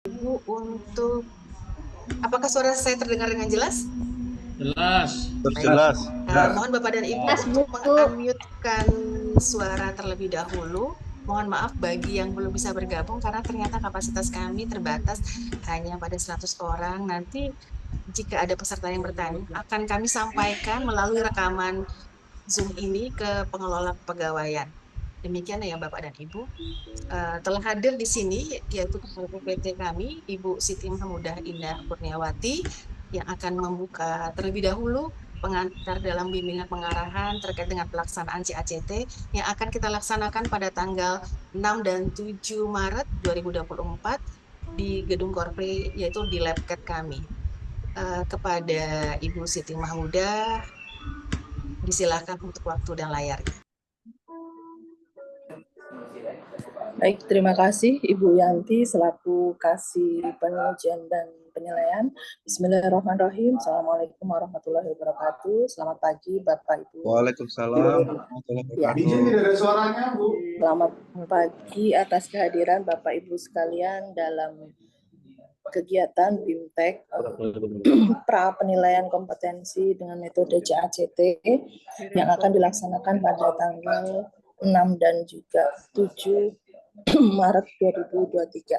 Ibu untuk apakah suara saya terdengar dengan jelas? Jelas. Baik. Terjelas. Mohon Bapak dan Ibu Jelas. untuk meng-unmute-kan suara terlebih dahulu. Mohon maaf bagi yang belum bisa bergabung karena ternyata kapasitas kami terbatas hanya pada 100 orang. Nanti jika ada peserta yang bertanya, akan kami sampaikan melalui rekaman Zoom ini ke pengelola kepegawaian. Demikian ya Bapak dan Ibu. Telah hadir di sini yaitu Kepala PPT kami, Ibu Siti Mahmudah Indah Kurniawati, yang akan membuka terlebih dahulu pengantar dalam bimbingan pengarahan terkait dengan pelaksanaan CACT yang akan kita laksanakan pada tanggal 6 dan 7 Maret 2024 di Gedung Korpe, yaitu di Labcat kami. Kepada Ibu Siti Mahmudah, disilakan untuk waktu dan layarnya. Baik, terima kasih Ibu Yanti selaku Kasih Pengujian dan Penilaian. Bismillahirrahmanirrahim. Assalamualaikum warahmatullahi wabarakatuh. Selamat pagi Bapak Ibu. Waalaikumsalam warahmatullahi Ya. wabarakatuh. Izin tidak ada suaranya, Bu. Selamat pagi atas kehadiran Bapak Ibu sekalian dalam kegiatan BIMTEK pra penilaian kompetensi dengan metode CACT yang akan dilaksanakan pada tanggal 6 dan juga 7 Maret 2023.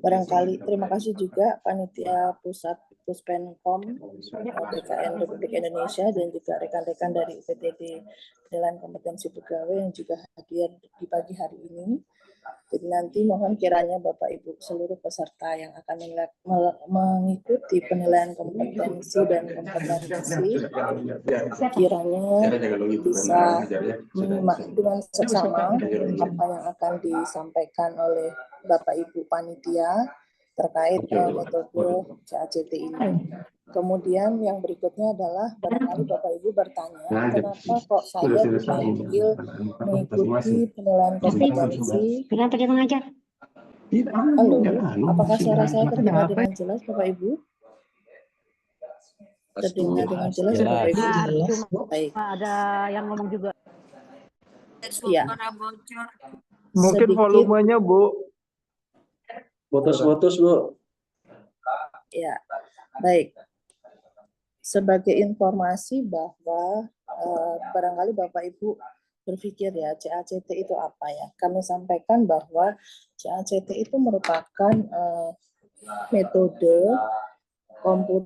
Barangkali terima kasih juga Panitia Pusat Puspenkom BKN Republik Indonesia dan juga rekan-rekan dari UPTD Penilaian Kompetensi Pegawai yang juga hadir di pagi hari ini. Jadi nanti mohon kiranya Bapak Ibu seluruh peserta yang akan mengikuti penilaian kompetensi dan kompetensi kiranya bisa menyimak dengan seksama apa yang akan disampaikan oleh Bapak Ibu panitia terkait metode CACT ini. Kemudian yang berikutnya adalah barangkali Bapak Ibu bertanya, kenapa kok saya dipanggil mengikuti penilaian kompetensi? Kenapa dia mengajar? Halo, apakah suara saya terdengar dengan jelas Bapak Ibu? Terdengar dengan jelas ya Bapak Ibu? Baik. Ada yang ngomong juga. Ya. Mungkin Sedikit, volumenya, Bu. Putus-putus, Bu. ya. Baik. Sebagai informasi bahwa barangkali Bapak Ibu berpikir ya CACT itu apa ya? Kami sampaikan bahwa CACT itu merupakan metode komputer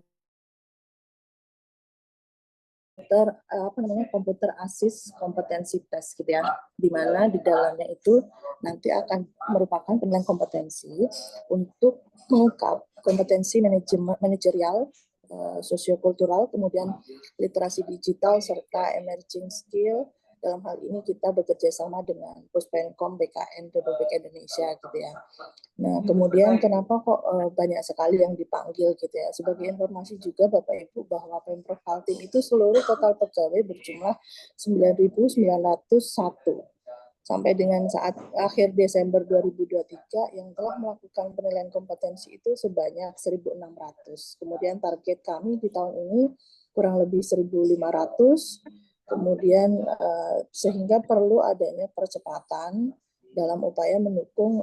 komputer assist kompetensi tes gitu ya, di mana di dalamnya itu nanti akan merupakan penilaian kompetensi untuk mengungkap kompetensi manajerial, sosiokultural, kemudian literasi digital serta emerging skill. Dalam hal ini kita bekerja sama dengan Puspenkom BKN Republik Indonesia gitu ya. Nah, kemudian kenapa kok banyak sekali yang dipanggil gitu ya. Sebagai informasi juga Bapak Ibu bahwa Pemprov Kaltim itu seluruh total pegawai berjumlah 9.901 sampai dengan saat akhir Desember 2023 yang telah melakukan penilaian kompetensi itu sebanyak 1.600. Kemudian target kami di tahun ini kurang lebih 1.500. Kemudian sehingga perlu adanya percepatan dalam upaya mendukung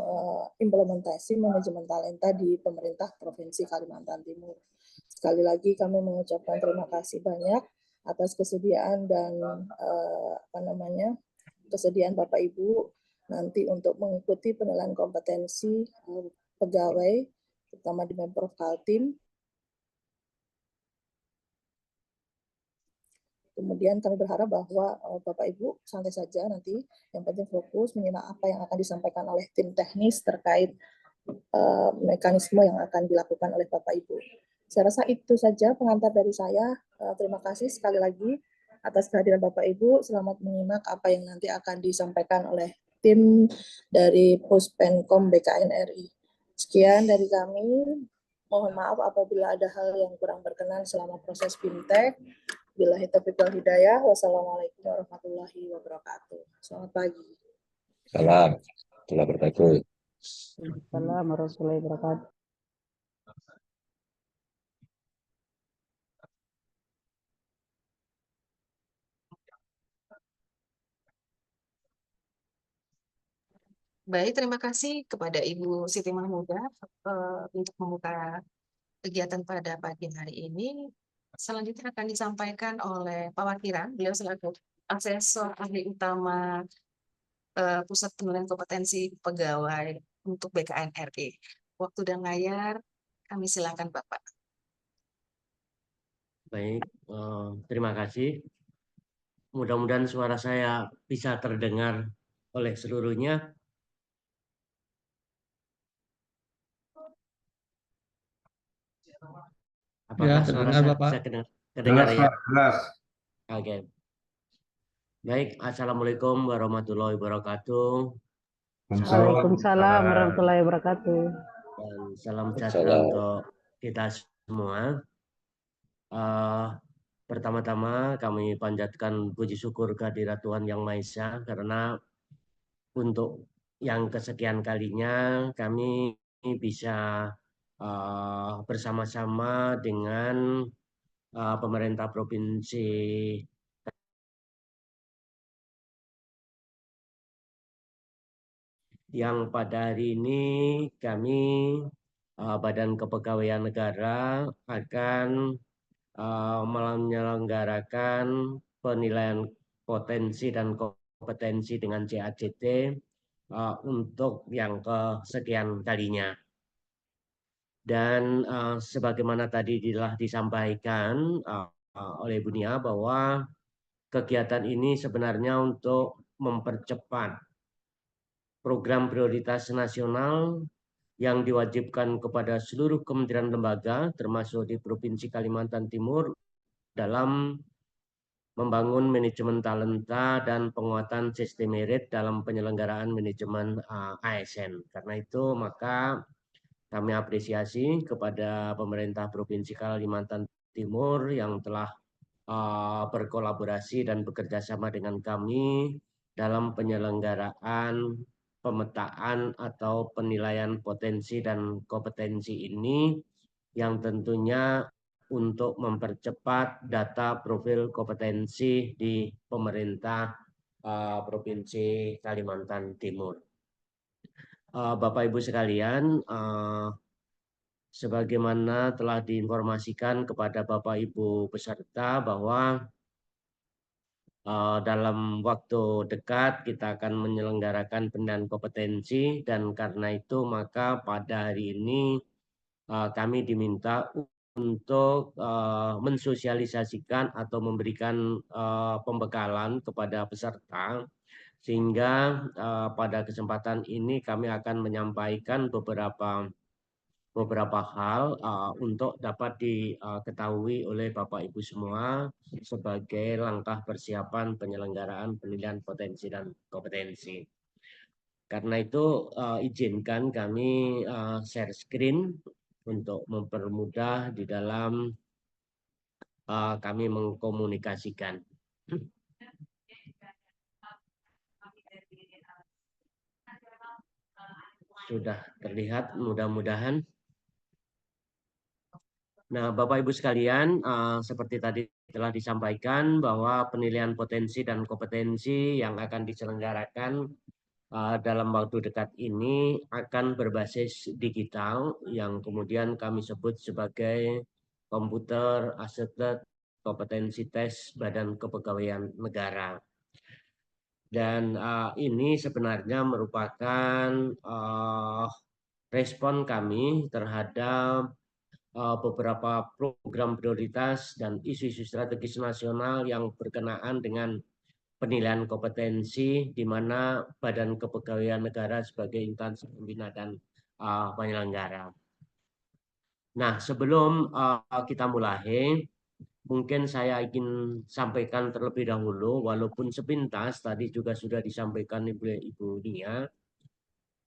implementasi manajemen talenta di pemerintah Provinsi Kalimantan Timur. Sekali lagi kami mengucapkan terima kasih banyak atas kesediaan dan kesediaan Bapak Ibu nanti untuk mengikuti penilaian kompetensi pegawai terutama di Pemprov Kaltim. Kemudian kami berharap bahwa Bapak Ibu santai saja nanti, yang penting fokus menyimak apa yang akan disampaikan oleh tim teknis terkait mekanisme yang akan dilakukan oleh Bapak Ibu. Saya rasa itu saja pengantar dari saya. Terima kasih sekali lagi atas kehadiran Bapak Ibu. Selamat menyimak apa yang nanti akan disampaikan oleh tim dari Puspenkom BKN RI. Sekian dari kami. Mohon maaf apabila ada hal yang kurang berkenan selama proses BIMTEK. Billahi taufiq wal hidayah. Wassalamualaikum warahmatullahi wabarakatuh. Selamat pagi. Salam. Telah bertakut. Assalamualaikum warahmatullahi wabarakatuh. Baik, terima kasih kepada Ibu Siti Mahmuda untuk membuka kegiatan pada pagi hari ini. Selanjutnya akan disampaikan oleh Pak Wakiran, beliau selaku Asesor Ahli Utama Pusat Penilaian Kompetensi Pegawai untuk BKN RI. Waktu dan layar, kami silakan Bapak. Baik, terima kasih. Mudah-mudahan suara saya bisa terdengar oleh seluruhnya. Apakah Ya, suara terdengar saya Bapak. bisa kedengar ya? Jelas. Oke. Baik, Assalamualaikum warahmatullahi wabarakatuh. Waalaikumsalam warahmatullahi wabarakatuh. Dan salam sejahtera untuk kita semua. Pertama-tama kami panjatkan puji syukur kehadirat Tuhan Yang Maha Esa karena untuk yang kesekian kalinya kami bisa bersama-sama dengan pemerintah provinsi yang pada hari ini kami Badan Kepegawaian Negara akan menyelenggarakan penilaian potensi dan kompetensi dengan CACT untuk yang kesekian kalinya. Dan sebagaimana tadi telah disampaikan oleh Bu Nia bahwa kegiatan ini sebenarnya untuk mempercepat program prioritas nasional yang diwajibkan kepada seluruh kementerian lembaga termasuk di Provinsi Kalimantan Timur dalam membangun manajemen talenta dan penguatan sistem merit dalam penyelenggaraan manajemen ASN. Karena itu maka kami apresiasi kepada pemerintah Provinsi Kalimantan Timur yang telah berkolaborasi dan bekerja sama dengan kami dalam penyelenggaraan pemetaan atau penilaian potensi dan kompetensi ini yang tentunya untuk mempercepat data profil kompetensi di pemerintah Provinsi Kalimantan Timur. Bapak Ibu sekalian, sebagaimana telah diinformasikan kepada Bapak Ibu peserta bahwa dalam waktu dekat kita akan menyelenggarakan penilaian kompetensi dan karena itu maka pada hari ini kami diminta untuk mensosialisasikan atau memberikan pembekalan kepada peserta sehingga pada kesempatan ini kami akan menyampaikan beberapa hal untuk dapat diketahui oleh Bapak Ibu semua sebagai langkah persiapan penyelenggaraan penilaian potensi dan kompetensi. Karena itu izinkan kami share screen untuk mempermudah di dalam kami mengkomunikasikan. Sudah terlihat mudah-mudahan. Nah, Bapak Ibu sekalian, seperti tadi telah disampaikan bahwa penilaian potensi dan kompetensi yang akan diselenggarakan dalam waktu dekat ini akan berbasis digital yang kemudian kami sebut sebagai Computer Assisted Kompetensi Tes Badan Kepegawaian Negara. Dan ini sebenarnya merupakan respon kami terhadap beberapa program prioritas dan isu-isu strategis nasional yang berkenaan dengan penilaian kompetensi di mana Badan Kepegawaian Negara sebagai instansi pembina dan penyelenggara. Nah, sebelum kita mulai, mungkin saya ingin sampaikan terlebih dahulu, walaupun sepintas tadi juga sudah disampaikan Ibu Nia,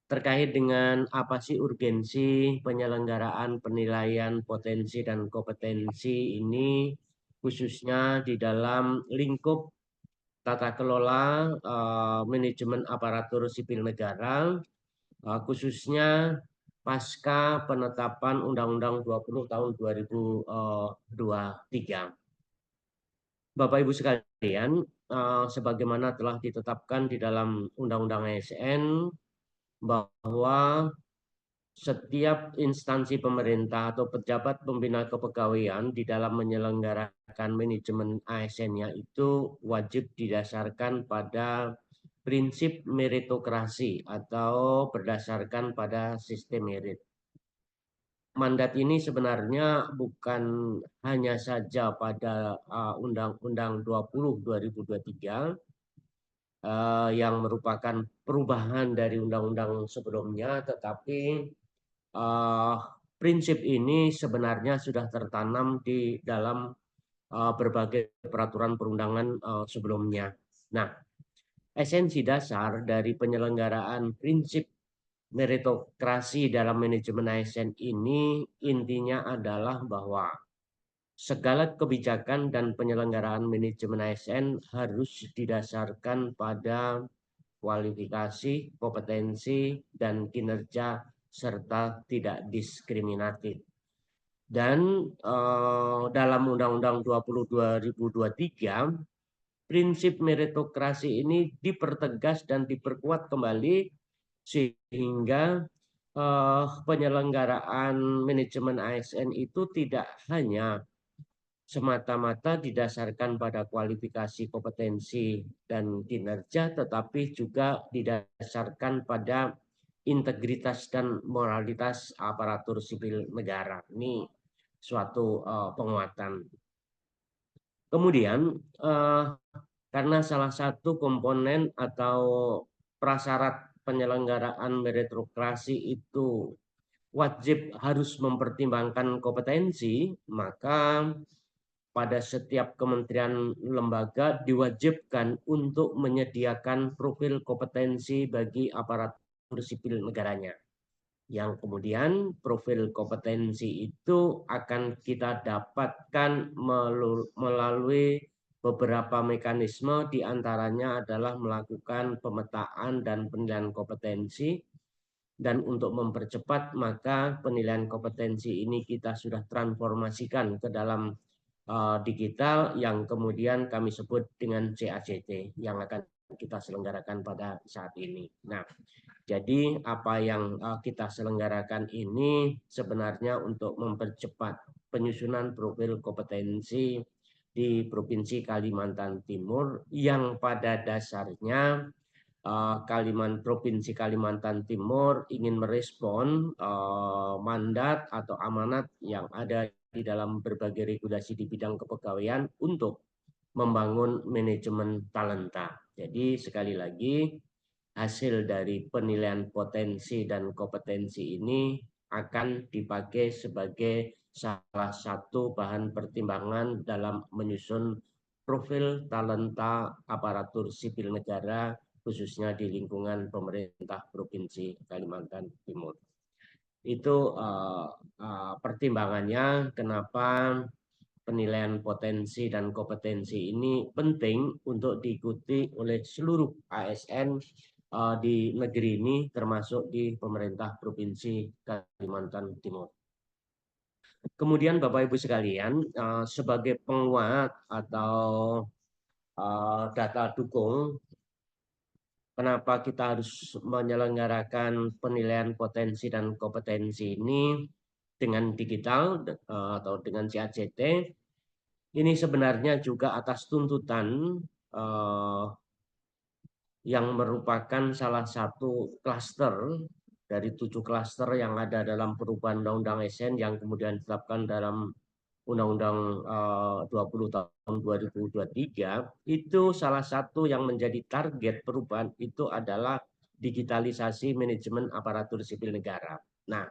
terkait dengan apa sih urgensi penyelenggaraan penilaian potensi dan kompetensi ini, khususnya di dalam lingkup tata kelola manajemen aparatur sipil negara, khususnya pasca penetapan Undang-Undang 20 tahun 2023. Bapak Ibu sekalian, sebagaimana telah ditetapkan di dalam Undang-Undang ASN, bahwa setiap instansi pemerintah atau pejabat pembina kepegawaian di dalam menyelenggarakan manajemen ASN-nya itu wajib didasarkan pada prinsip meritokrasi atau berdasarkan pada sistem merit. Mandat ini sebenarnya bukan hanya saja pada Undang-Undang 20 2023 yang merupakan perubahan dari undang-undang sebelumnya, tetapi prinsip ini sebenarnya sudah tertanam di dalam berbagai peraturan perundangan sebelumnya. Nah, esensi dasar dari penyelenggaraan prinsip meritokrasi dalam manajemen ASN ini intinya adalah bahwa segala kebijakan dan penyelenggaraan manajemen ASN harus didasarkan pada kualifikasi, kompetensi, dan kinerja serta tidak diskriminatif. Dan dalam Undang-Undang 20 2023 prinsip meritokrasi ini dipertegas dan diperkuat kembali sehingga penyelenggaraan manajemen ASN itu tidak hanya semata-mata didasarkan pada kualifikasi, kompetensi, dan kinerja, tetapi juga didasarkan pada integritas dan moralitas aparatur sipil negara. Ini suatu penguatan. Kemudian karena salah satu komponen atau prasyarat penyelenggaraan meritokrasi itu wajib harus mempertimbangkan kompetensi, maka pada setiap kementerian lembaga diwajibkan untuk menyediakan profil kompetensi bagi aparatur sipil negaranya. Yang kemudian profil kompetensi itu akan kita dapatkan melalui beberapa mekanisme, diantaranya adalah melakukan pemetaan dan penilaian kompetensi. Dan untuk mempercepat, maka penilaian kompetensi ini kita sudah transformasikan ke dalam digital yang kemudian kami sebut dengan CACT yang akan kita selenggarakan pada saat ini. Nah, jadi apa yang kita selenggarakan ini sebenarnya untuk mempercepat penyusunan profil kompetensi di Provinsi Kalimantan Timur yang pada dasarnya Provinsi Kalimantan Timur ingin merespon mandat atau amanat yang ada di dalam berbagai regulasi di bidang kepegawaian untuk membangun manajemen talenta. Jadi sekali lagi hasil dari penilaian potensi dan kompetensi ini akan dipakai sebagai salah satu bahan pertimbangan dalam menyusun profil talenta aparatur sipil negara khususnya di lingkungan pemerintah Provinsi Kalimantan Timur. Itu pertimbangannya kenapa penilaian potensi dan kompetensi ini penting untuk diikuti oleh seluruh ASN di negeri ini termasuk di pemerintah Provinsi Kalimantan Timur. Kemudian Bapak Ibu sekalian, sebagai penguat atau data dukung, kenapa kita harus menyelenggarakan penilaian potensi dan kompetensi ini dengan digital atau dengan CACT. Ini sebenarnya juga atas tuntutan yang merupakan salah satu klaster dari 7 klaster yang ada dalam perubahan Undang-Undang ASN yang kemudian ditetapkan dalam Undang-Undang 20 tahun 2023, itu salah satu yang menjadi target perubahan itu adalah digitalisasi manajemen aparatur sipil negara. Nah,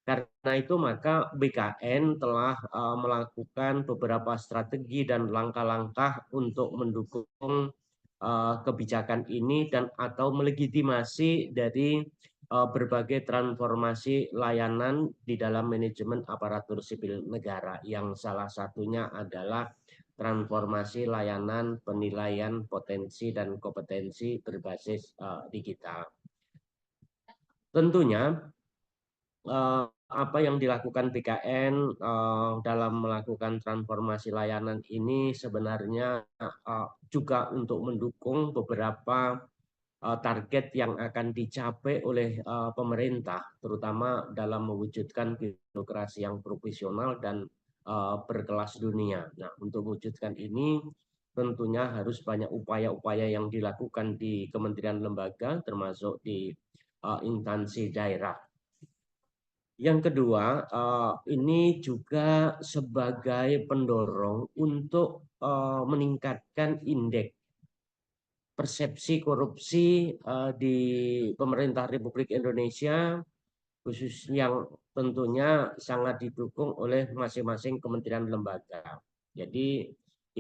karena itu maka BKN telah melakukan beberapa strategi dan langkah-langkah untuk mendukung kebijakan ini dan atau melegitimasi dari berbagai transformasi layanan di dalam manajemen aparatur sipil negara yang salah satunya adalah transformasi layanan penilaian potensi dan kompetensi berbasis digital. Tentunya apa yang dilakukan BKN dalam melakukan transformasi layanan ini sebenarnya juga untuk mendukung beberapa target yang akan dicapai oleh pemerintah, terutama dalam mewujudkan birokrasi yang profesional dan berkelas dunia. Nah, untuk mewujudkan ini tentunya harus banyak upaya-upaya yang dilakukan di kementerian lembaga, termasuk di instansi daerah. Yang kedua, ini juga sebagai pendorong untuk meningkatkan indeks persepsi korupsi di pemerintah Republik Indonesia, khususnya yang tentunya sangat didukung oleh masing-masing kementerian lembaga. Jadi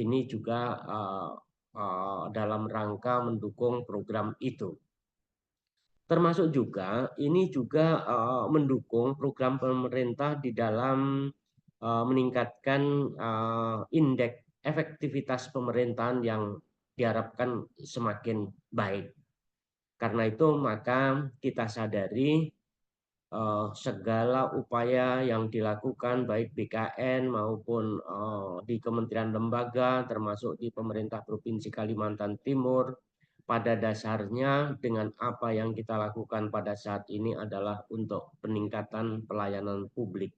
ini juga dalam rangka mendukung program itu. Termasuk juga ini juga mendukung program pemerintah di dalam meningkatkan indeks efektivitas pemerintahan yang diharapkan semakin baik. Karena itu maka kita sadari segala upaya yang dilakukan baik BKN maupun di kementerian lembaga termasuk di pemerintah Provinsi Kalimantan Timur, pada dasarnya dengan apa yang kita lakukan pada saat ini adalah untuk peningkatan pelayanan publik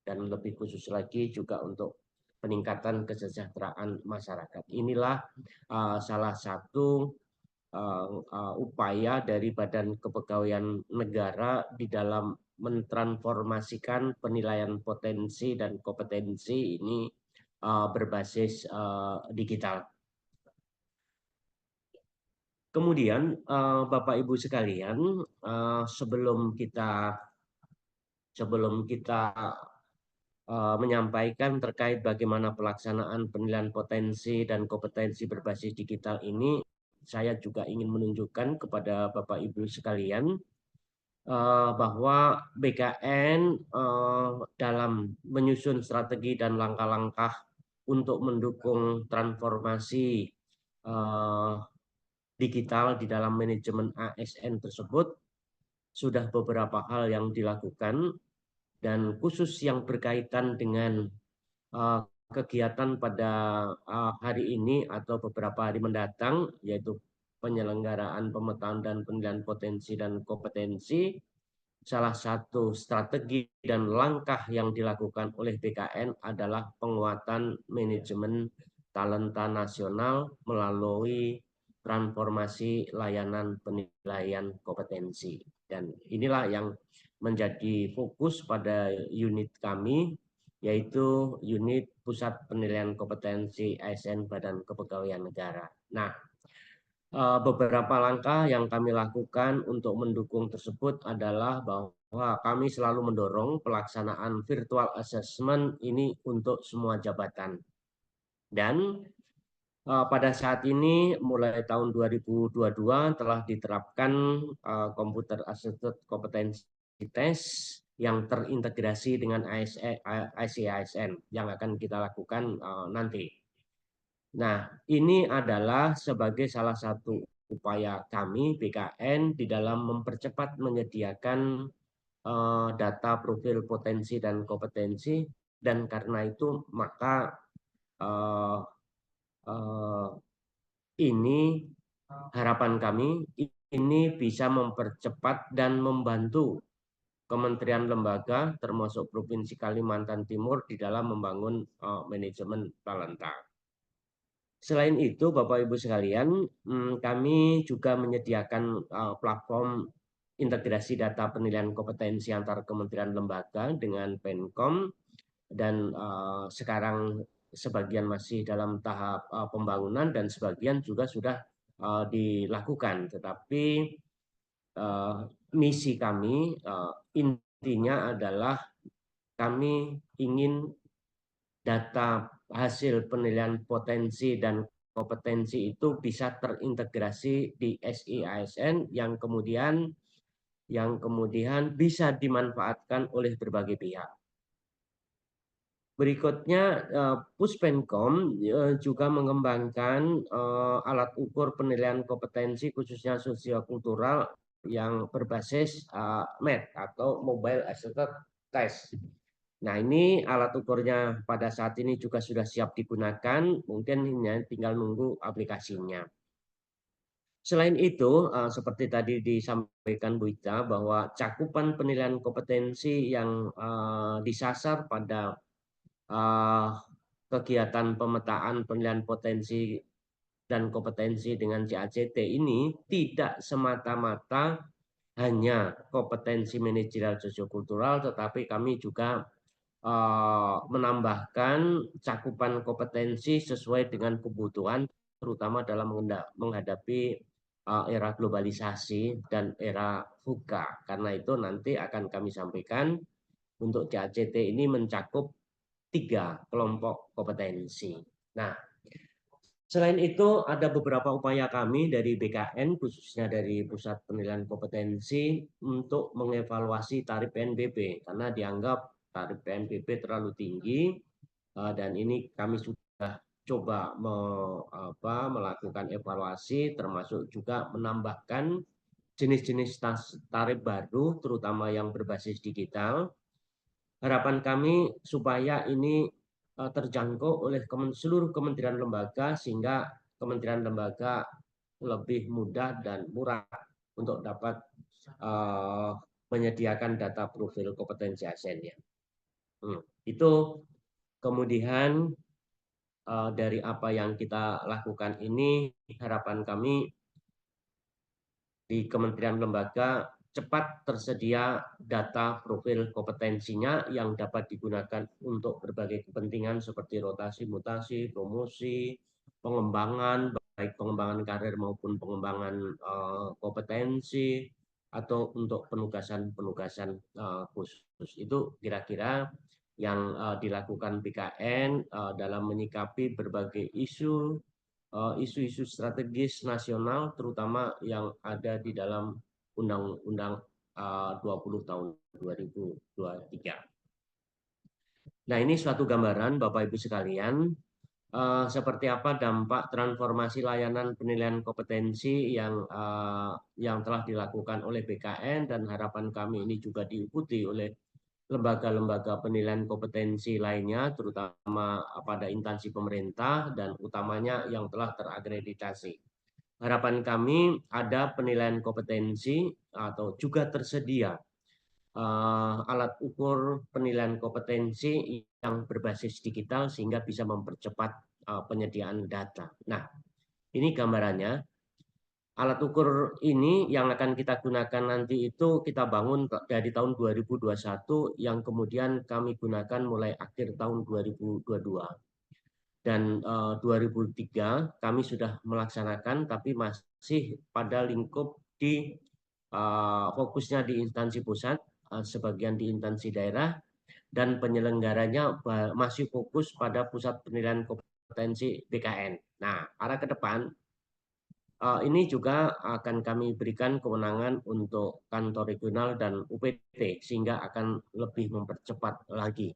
dan lebih khusus lagi juga untuk peningkatan kesejahteraan masyarakat. Inilah salah satu upaya dari Badan Kepegawaian Negara di dalam mentransformasikan penilaian potensi dan kompetensi ini berbasis digital. Kemudian Bapak Ibu sekalian, sebelum kita menyampaikan terkait bagaimana pelaksanaan penilaian potensi dan kompetensi berbasis digital ini, saya juga ingin menunjukkan kepada Bapak Ibu sekalian bahwa BKN dalam menyusun strategi dan langkah-langkah untuk mendukung transformasi digital di dalam manajemen ASN tersebut sudah beberapa hal yang dilakukan, dan khusus yang berkaitan dengan kegiatan pada hari ini atau beberapa hari mendatang, yaitu penyelenggaraan pemetaan dan penilaian potensi dan kompetensi. Salah satu strategi dan langkah yang dilakukan oleh BKN adalah penguatan manajemen talenta nasional melalui transformasi layanan penilaian kompetensi. Dan inilah yang menjadi fokus pada unit kami, yaitu unit Pusat Penilaian Kompetensi ASN Badan Kepegawaian Negara. Nah, beberapa langkah yang kami lakukan untuk mendukung tersebut adalah bahwa kami selalu mendorong pelaksanaan virtual assessment ini untuk semua jabatan. Dan pada saat ini mulai tahun 2022 telah diterapkan computer assisted competency test yang terintegrasi dengan ICASN yang akan kita lakukan nanti. Nah, ini adalah sebagai salah satu upaya kami BKN di dalam mempercepat menyediakan data profil potensi dan kompetensi, dan karena itu maka ini harapan kami ini bisa mempercepat dan membantu kementerian lembaga termasuk Provinsi Kalimantan Timur di dalam membangun manajemen talenta. Selain itu, Bapak Ibu sekalian, kami juga menyediakan platform integrasi data penilaian kompetensi antar kementerian lembaga dengan Penkom, dan sekarang sebagian masih dalam tahap pembangunan dan sebagian juga sudah dilakukan. Tetapi misi kami intinya adalah kami ingin data hasil penilaian potensi dan kompetensi itu bisa terintegrasi di SIASN yang kemudian bisa dimanfaatkan oleh berbagai pihak. Berikutnya, Puspenkom juga mengembangkan alat ukur penilaian kompetensi khususnya sosiokultural yang berbasis MET atau Mobile Assisted Test. Nah, ini alat ukurnya pada saat ini juga sudah siap digunakan, mungkin tinggal nunggu aplikasinya. Selain itu, seperti tadi disampaikan Bu Ita, bahwa cakupan penilaian kompetensi yang disasar pada kegiatan pemetaan penilaian potensi dan kompetensi dengan CACT ini tidak semata-mata hanya kompetensi manajerial sosiokultural, tetapi kami juga menambahkan cakupan kompetensi sesuai dengan kebutuhan, terutama dalam menghadapi era globalisasi dan era VUCA. Karena itu nanti akan kami sampaikan untuk CACT ini mencakup 3 kelompok kompetensi. Nah, selain itu ada beberapa upaya kami dari BKN, khususnya dari Pusat Penilaian Kompetensi, untuk mengevaluasi tarif PNBP karena dianggap tarif PNBP terlalu tinggi, dan ini kami sudah coba melakukan evaluasi, termasuk juga menambahkan jenis-jenis tarif baru, terutama yang berbasis digital. Harapan kami supaya ini terjangkau oleh seluruh kementerian lembaga, sehingga kementerian lembaga lebih mudah dan murah untuk dapat menyediakan data profil kompetensi ASN-nya. Itu kemudian dari apa yang kita lakukan ini, harapan kami di kementerian lembaga cepat tersedia data profil kompetensinya yang dapat digunakan untuk berbagai kepentingan seperti rotasi, mutasi, promosi, pengembangan, baik pengembangan karir maupun pengembangan kompetensi, atau untuk penugasan-penugasan khusus. Itu kira-kira yang dilakukan BKN dalam menyikapi berbagai isu-isu strategis nasional, terutama yang ada di dalam Undang-Undang 20 tahun 2023. Nah, ini suatu gambaran Bapak Ibu sekalian, seperti apa dampak transformasi layanan penilaian kompetensi yang telah dilakukan oleh BKN, dan harapan kami ini juga diikuti oleh lembaga-lembaga penilaian kompetensi lainnya, terutama pada instansi pemerintah dan utamanya yang telah terakreditasi. Harapan kami ada penilaian kompetensi atau juga tersedia alat ukur penilaian kompetensi yang berbasis digital sehingga bisa mempercepat penyediaan data. Nah, ini gambarannya. Alat ukur ini yang akan kita gunakan nanti itu kita bangun dari tahun 2021, yang kemudian kami gunakan mulai akhir tahun 2022. Dan 2003 kami sudah melaksanakan, tapi masih pada lingkup di fokusnya di instansi pusat, sebagian di instansi daerah, dan penyelenggaranya masih fokus pada Pusat Penilaian Kompetensi BKN. Nah, arah ke depan ini juga akan kami berikan kewenangan untuk kantor regional dan UPT, sehingga akan lebih mempercepat lagi.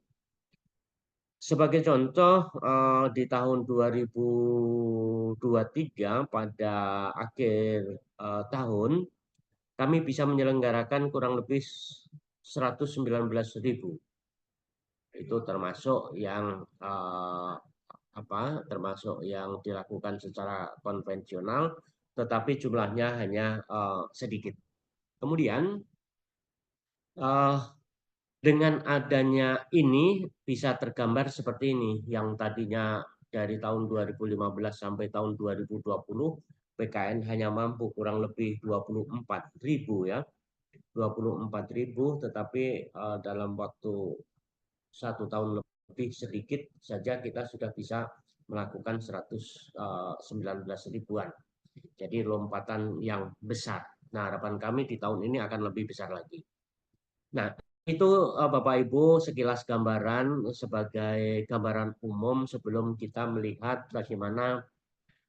Sebagai contoh, di tahun 2023 pada akhir tahun, kami bisa menyelenggarakan kurang lebih 119.000. Itu termasuk yang termasuk yang dilakukan secara konvensional, tetapi jumlahnya hanya sedikit. Kemudian dengan adanya ini bisa tergambar seperti ini, yang tadinya dari tahun 2015 sampai tahun 2020 PKN hanya mampu kurang lebih 24.000 ya, 24.000, tetapi dalam waktu 1 tahun lebih sedikit saja kita sudah bisa melakukan 119.000-an. Jadi lompatan yang besar. Nah, harapan kami di tahun ini akan lebih besar lagi. Nah, itu Bapak Ibu sekilas gambaran sebagai gambaran umum sebelum kita melihat bagaimana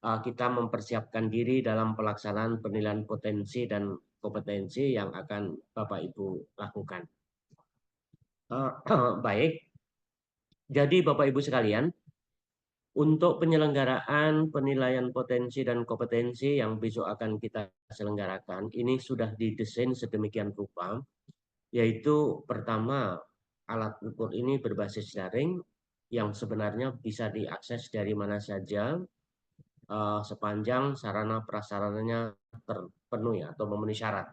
kita mempersiapkan diri dalam pelaksanaan penilaian potensi dan kompetensi yang akan Bapak Ibu lakukan. Baik, jadi Bapak Ibu sekalian, untuk penyelenggaraan penilaian potensi dan kompetensi yang besok akan kita selenggarakan, ini sudah didesain sedemikian rupa, yaitu pertama, alat ukur ini berbasis daring yang sebenarnya bisa diakses dari mana saja. sepanjang sarana prasarananya terpenuhi atau memenuhi syarat,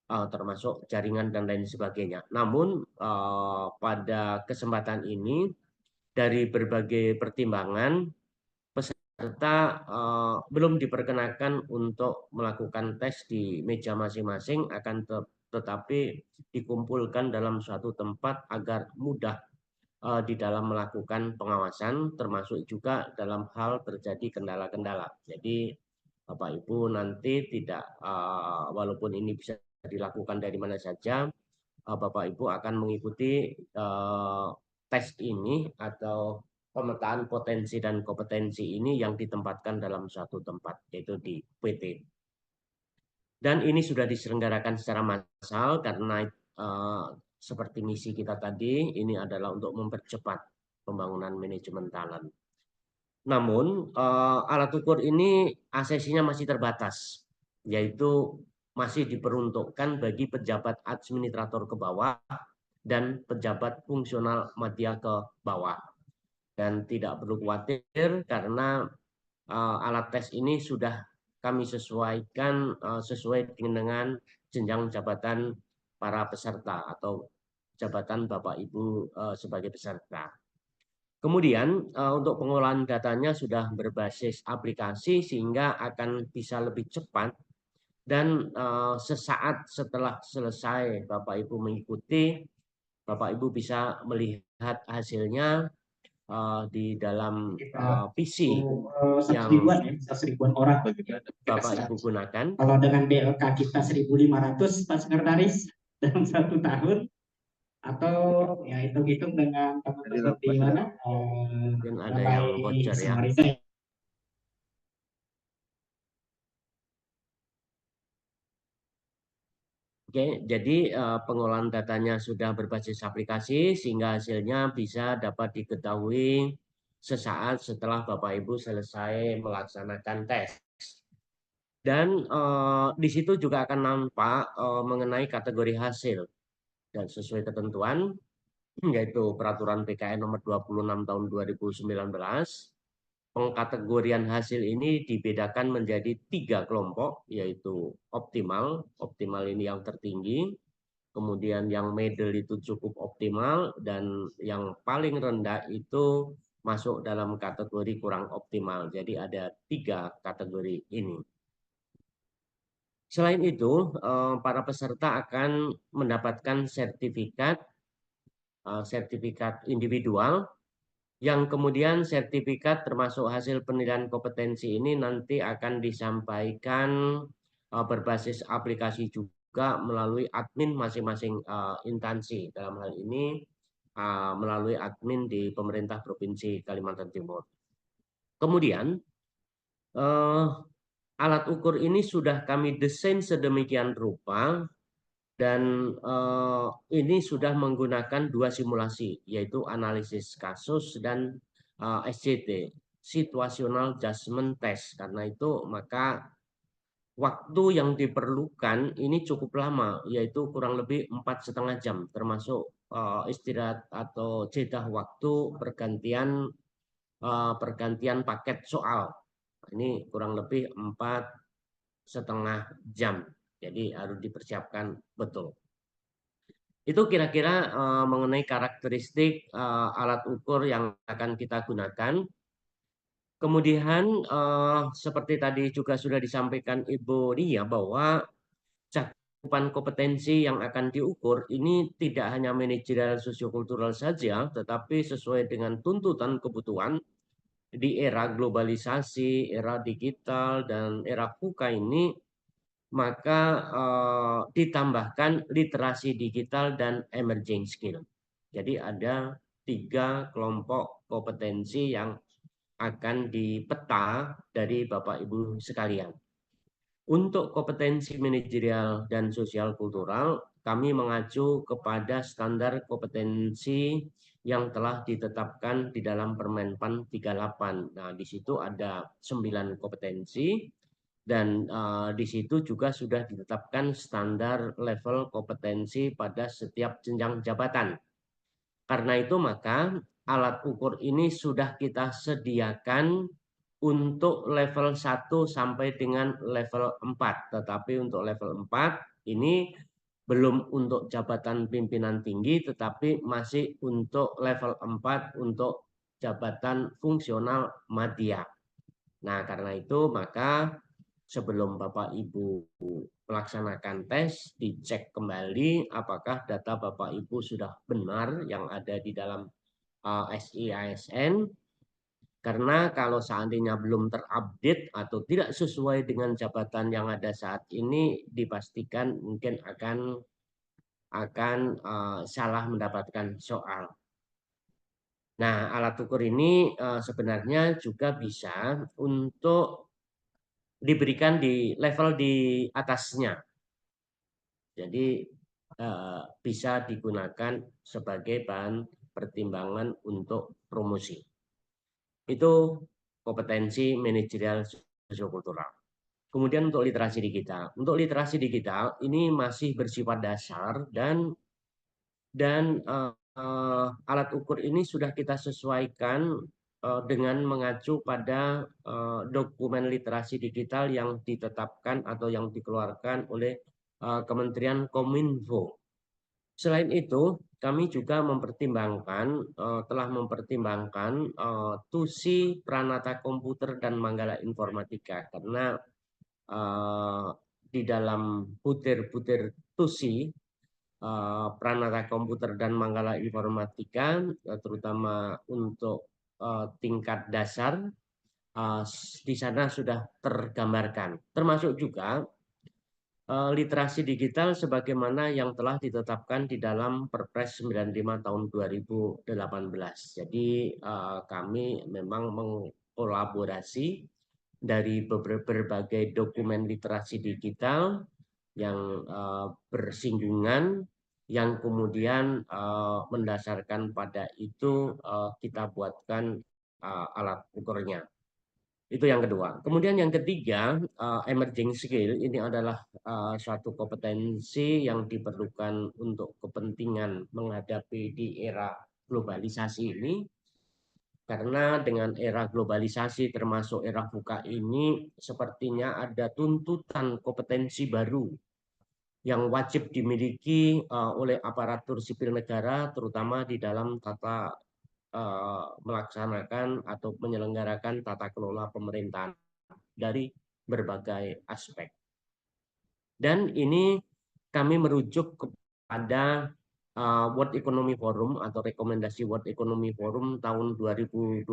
termasuk jaringan dan lain sebagainya. Namun pada kesempatan ini dari berbagai pertimbangan peserta belum diperkenakan untuk melakukan tes di meja masing-masing, akan tetapi dikumpulkan dalam suatu tempat agar mudah di dalam melakukan pengawasan, termasuk juga dalam hal terjadi kendala-kendala. Jadi Bapak Ibu nanti tidak, walaupun ini bisa dilakukan dari mana saja, Bapak Ibu akan mengikuti tes ini atau pemetaan potensi dan kompetensi ini yang ditempatkan dalam suatu tempat, yaitu di PT. Dan ini sudah diselenggarakan secara massal karena seperti misi kita tadi, ini adalah untuk mempercepat pembangunan manajemen talent. Namun alat ukur ini aksesinya masih terbatas, yaitu masih diperuntukkan bagi pejabat administrator ke bawah dan pejabat fungsional media ke bawah. Dan tidak perlu khawatir karena alat tes ini sudah kami sesuaikan sesuai dengan jenjang jabatan para peserta atau jabatan Bapak Ibu sebagai peserta. Kemudian untuk pengolahan datanya sudah berbasis aplikasi sehingga akan bisa lebih cepat dan sesaat setelah selesai Bapak Ibu mengikuti, Bapak Ibu bisa melihat hasilnya di dalam PC yang seribuan orang Bapak Ibu gunakan. Kalau dengan BLK kita 1.500 Pak Sekretaris dalam 1 tahun, atau ya hitung-hitung dengan teman-teman di mana Mungkin ada yang bocor ya. Oke, jadi pengolahan datanya sudah berbasis aplikasi sehingga hasilnya bisa dapat diketahui sesaat setelah Bapak Ibu selesai melaksanakan tes. Dan di situ juga akan nampak mengenai kategori hasil dan sesuai ketentuan, yaitu Peraturan PKN nomor 26 tahun 2019. Pengkategorian hasil ini dibedakan menjadi 3 kelompok, yaitu optimal. Optimal ini yang tertinggi, kemudian yang middle itu cukup optimal, dan yang paling rendah itu masuk dalam kategori kurang optimal. Jadi ada 3 kategori ini. Selain itu, para peserta akan mendapatkan sertifikat individual, yang kemudian sertifikat termasuk hasil penilaian kompetensi ini nanti akan disampaikan berbasis aplikasi juga melalui admin masing-masing instansi. Dalam hal ini melalui admin di pemerintah Provinsi Kalimantan Timur. Kemudian alat ukur ini sudah kami desain sedemikian rupa, dan ini sudah menggunakan 2 simulasi, yaitu analisis kasus dan SJT, Situational Judgment Test. Karena itu maka waktu yang diperlukan ini cukup lama, yaitu kurang lebih 4,5 jam, termasuk istirahat atau jeda waktu pergantian paket soal. Ini kurang lebih 4,5 jam. Jadi harus dipersiapkan betul. Itu kira-kira mengenai karakteristik alat ukur yang akan kita gunakan. Kemudian seperti tadi juga sudah disampaikan Ibu Nia bahwa cakupan kompetensi yang akan diukur ini tidak hanya manajerial sosiokultural saja, tetapi sesuai dengan tuntutan kebutuhan di era globalisasi, era digital, dan era VUCA ini, maka ditambahkan literasi digital dan emerging skill. Jadi ada 3 kelompok kompetensi yang akan dipeta dari Bapak Ibu sekalian. Untuk kompetensi manajerial dan sosial kultural, kami mengacu kepada standar kompetensi yang telah ditetapkan di dalam Permenpan 38. Nah, di situ ada 9 kompetensi. Dan di situ juga sudah ditetapkan standar level kompetensi pada setiap jenjang jabatan. Karena itu maka alat ukur ini sudah kita sediakan untuk level 1 sampai dengan level 4. Tetapi untuk level 4 ini belum untuk jabatan pimpinan tinggi, tetapi masih untuk level 4 untuk jabatan fungsional madya. Nah, karena itu maka sebelum Bapak Ibu melaksanakan tes, dicek kembali apakah data Bapak Ibu sudah benar yang ada di dalam SI ASN. Karena kalau seandainya belum terupdate atau tidak sesuai dengan jabatan yang ada saat ini, dipastikan mungkin akan salah mendapatkan soal. Nah, alat ukur ini sebenarnya juga bisa untuk diberikan di level di atasnya. Jadi bisa digunakan sebagai bahan pertimbangan untuk promosi. Itu kompetensi manajerial sosiokultural. Kemudian untuk literasi digital. Untuk literasi digital ini masih bersifat dasar dan alat ukur ini sudah kita sesuaikan dengan mengacu pada dokumen literasi digital yang ditetapkan atau yang dikeluarkan oleh Kementerian Kominfo. Selain itu, kami juga telah mempertimbangkan TUSI, Pranata Komputer, dan Manggala Informatika. Karena di dalam butir-butir TUSI, Pranata Komputer, dan Manggala Informatika, terutama untuk tingkat dasar, di sana sudah tergambarkan. Termasuk juga literasi digital sebagaimana yang telah ditetapkan di dalam Perpres 95 tahun 2018. Jadi kami memang mengkolaborasi dari berbagai dokumen literasi digital yang bersinggungan, yang kemudian mendasarkan pada itu kita buatkan alat ukurnya. Itu yang kedua. Kemudian yang ketiga, emerging skill ini adalah suatu kompetensi yang diperlukan untuk kepentingan menghadapi di era globalisasi ini. Karena dengan era globalisasi termasuk era VUCA ini sepertinya ada tuntutan kompetensi baru yang wajib dimiliki oleh aparatur sipil negara, terutama di dalam tata melaksanakan atau menyelenggarakan tata kelola pemerintahan dari berbagai aspek. Dan ini kami merujuk kepada World Economic Forum atau rekomendasi World Economic Forum tahun 2020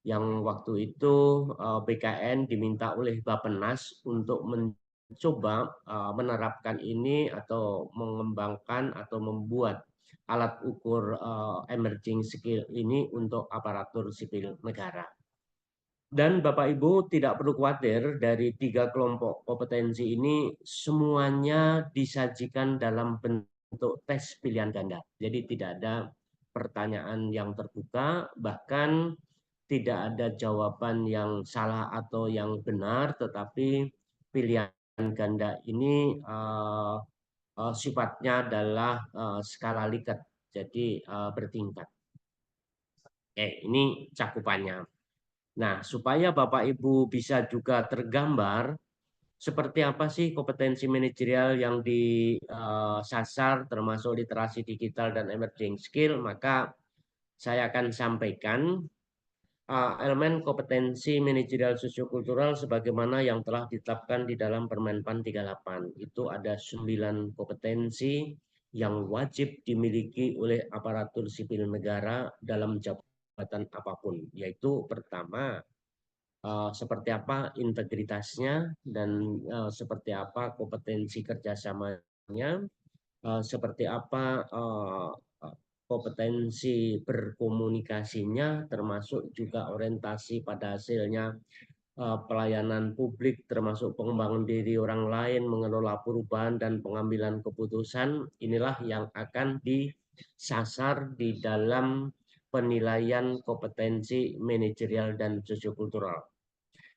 yang waktu itu BKN diminta oleh Bappenas untuk mencoba menerapkan ini atau mengembangkan atau membuat alat ukur emerging skill ini untuk aparatur sipil negara. Dan Bapak Ibu tidak perlu khawatir, dari 3 kelompok kompetensi ini semuanya disajikan dalam bentuk tes pilihan ganda. Jadi tidak ada pertanyaan yang terbuka, bahkan tidak ada jawaban yang salah atau yang benar, tetapi pilihan ganda ini sifatnya adalah skala Likert, jadi bertingkat. Ini cakupannya. Nah, supaya Bapak Ibu bisa juga tergambar seperti apa sih kompetensi manajerial yang disasar termasuk literasi digital dan emerging skill, maka saya akan sampaikan elemen kompetensi manajerial sosiokultural sebagaimana yang telah ditetapkan di dalam Permenpan 38. Itu ada 9 kompetensi yang wajib dimiliki oleh aparatur sipil negara dalam jabatan apapun, yaitu pertama seperti apa integritasnya dan seperti apa kompetensi kerjasamanya, seperti apa kompetensi berkomunikasinya, termasuk juga orientasi pada hasilnya pelayanan publik, termasuk pengembangan diri orang lain, mengelola perubahan dan pengambilan keputusan. Inilah yang akan disasar di dalam penilaian kompetensi manajerial dan sosiokultural.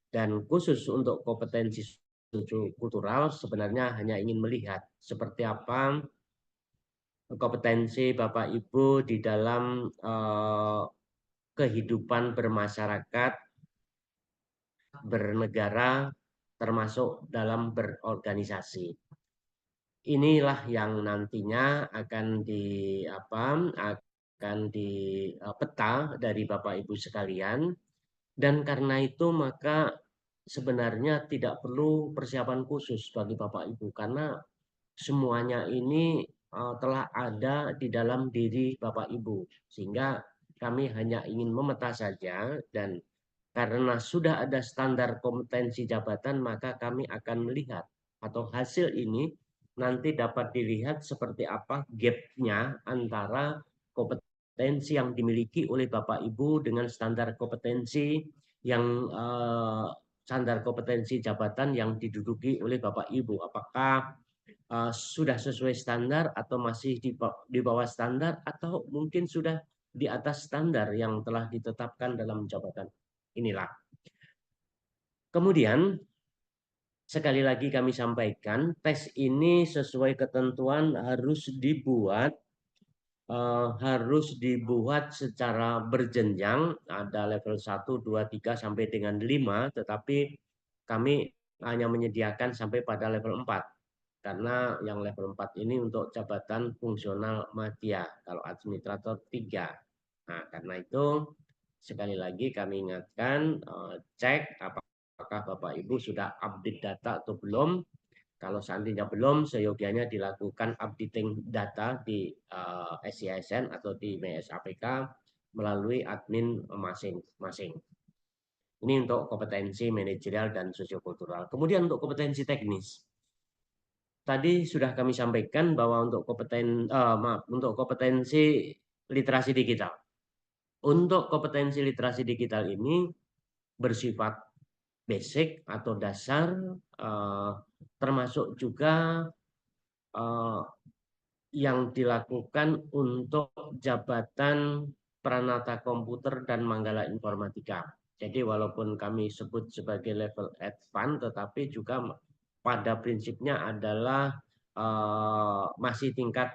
Dan khusus untuk kompetensi sosiokultural sebenarnya hanya ingin melihat seperti apa kompetensi Bapak Ibu di dalam kehidupan bermasyarakat bernegara, termasuk dalam berorganisasi. Inilah yang nantinya akan peta dari Bapak Ibu sekalian, dan karena itu maka sebenarnya tidak perlu persiapan khusus bagi Bapak Ibu karena semuanya ini telah ada di dalam diri Bapak Ibu, sehingga kami hanya ingin memeta saja, dan karena sudah ada standar kompetensi jabatan maka kami akan melihat atau hasil ini nanti dapat dilihat seperti apa gap-nya antara kompetensi yang dimiliki oleh Bapak Ibu dengan standar kompetensi jabatan yang diduduki oleh Bapak Ibu. Apakah sudah sesuai standar atau masih di bawah standar atau mungkin sudah di atas standar yang telah ditetapkan dalam jabatan inilah. Kemudian sekali lagi kami sampaikan, tes ini sesuai ketentuan harus dibuat secara berjenjang, ada level 1, 2, 3 sampai dengan 5, tetapi kami hanya menyediakan sampai pada level 4. Karena yang level 4 ini untuk jabatan fungsional madya, kalau administrator 3. Nah, karena itu sekali lagi kami ingatkan, cek apakah Bapak Ibu sudah update data atau belum. Kalau seandainya belum, seyogianya dilakukan updating data di SCSN atau di MSAPK melalui admin masing-masing. Ini untuk kompetensi manajerial dan sosiokultural. Kemudian untuk kompetensi teknis. Tadi sudah kami sampaikan bahwa untuk kompetensi literasi digital. Untuk kompetensi literasi digital ini bersifat basic atau dasar, termasuk juga yang dilakukan untuk jabatan Pranata Komputer dan Manggala Informatika. Jadi walaupun kami sebut sebagai level advance, tetapi juga pada prinsipnya adalah masih tingkat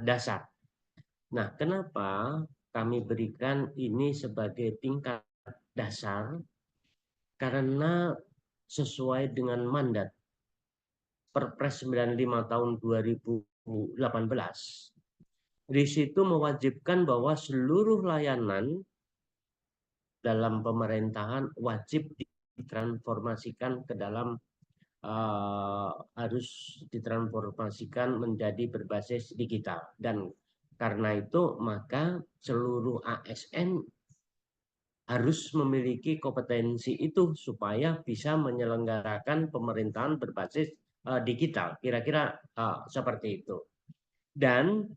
dasar. Nah, kenapa kami berikan ini sebagai tingkat dasar? Karena sesuai dengan mandat Perpres 95 tahun 2018, di situ mewajibkan bahwa seluruh layanan dalam pemerintahan wajib ditransformasikan ke dalam harus ditransformasikan menjadi berbasis digital, dan karena itu maka seluruh ASN harus memiliki kompetensi itu supaya bisa menyelenggarakan pemerintahan berbasis digital. Kira-kira seperti itu. Dan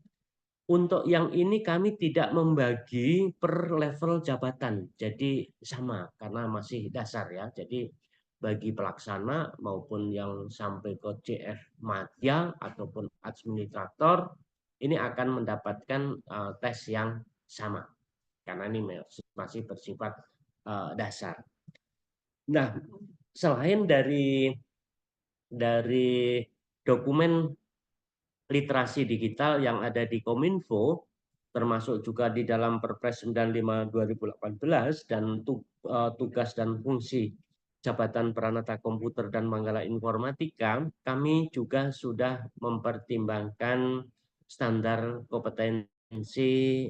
untuk yang ini kami tidak membagi per level jabatan. Jadi sama karena masih dasar ya. Jadi bagi pelaksana maupun yang sampai ke CF madya ataupun administrator ini akan mendapatkan tes yang sama. Karena ini masih bersifat dasar. Nah, selain dari dokumen literasi digital yang ada di Kominfo, termasuk juga di dalam Perpres 95 2018 dan tugas dan fungsi Jabatan Pranata Komputer dan Manggala Informatika, kami juga sudah mempertimbangkan standar kompetensi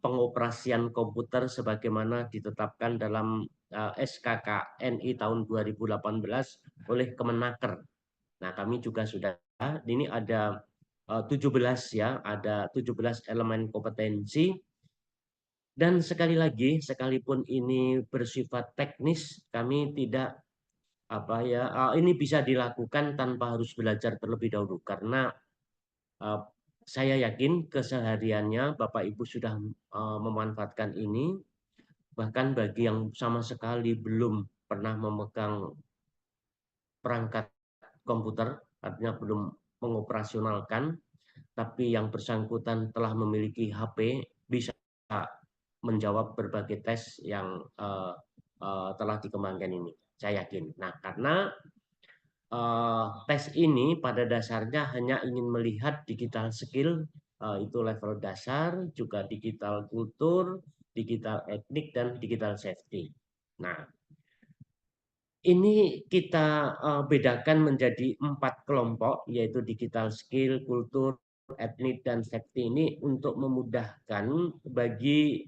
pengoperasian komputer sebagaimana ditetapkan dalam SKK NI tahun 2018 oleh Kemenaker. Nah, kami juga sudah, ini ada 17 ya, ada 17 elemen kompetensi. Dan sekali lagi, sekalipun ini bersifat teknis, kami tidak ini bisa dilakukan tanpa harus belajar terlebih dahulu, karena saya yakin kesehariannya Bapak Ibu sudah memanfaatkan ini. Bahkan bagi yang sama sekali belum pernah memegang perangkat komputer, artinya belum mengoperasionalkan, tapi yang bersangkutan telah memiliki HP, bisa menjawab berbagai tes yang telah dikembangkan ini. Saya yakin. Nah, karena tes ini pada dasarnya hanya ingin melihat digital skill, itu level dasar, juga digital kultur, digital etnik, dan digital safety. Nah, ini kita bedakan menjadi 4 kelompok, yaitu digital skill, kultur, etnik, dan safety ini untuk memudahkan bagi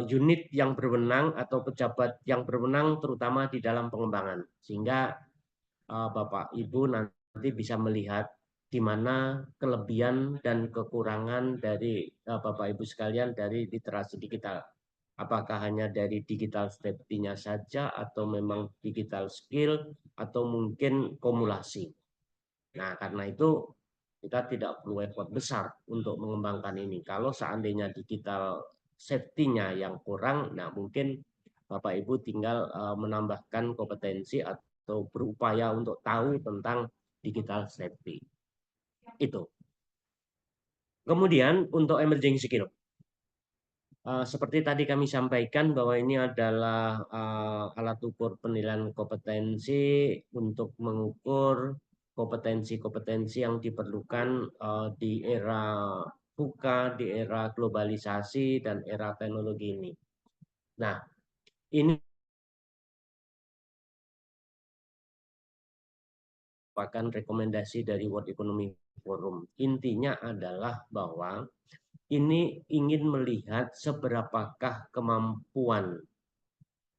unit yang berwenang atau pejabat yang berwenang terutama di dalam pengembangan. Sehingga Bapak Ibu nanti bisa melihat di mana kelebihan dan kekurangan dari Bapak Ibu sekalian dari literasi digital. Apakah hanya dari digital safety-nya saja atau memang digital skill atau mungkin kumulasi. Nah, karena itu kita tidak perlu effort besar untuk mengembangkan ini. Kalau seandainya digital safety-nya yang kurang, nah mungkin Bapak Ibu tinggal menambahkan kompetensi atau berupaya untuk tahu tentang digital safety. Itu. Kemudian untuk emerging skill. Seperti tadi kami sampaikan bahwa ini adalah alat ukur penilaian kompetensi untuk mengukur kompetensi-kompetensi yang diperlukan di era VUCA, di era globalisasi, dan era teknologi ini. Nah, ini merupakan rekomendasi dari World Economic Forum. Intinya adalah bahwa ini ingin melihat seberapakah kemampuan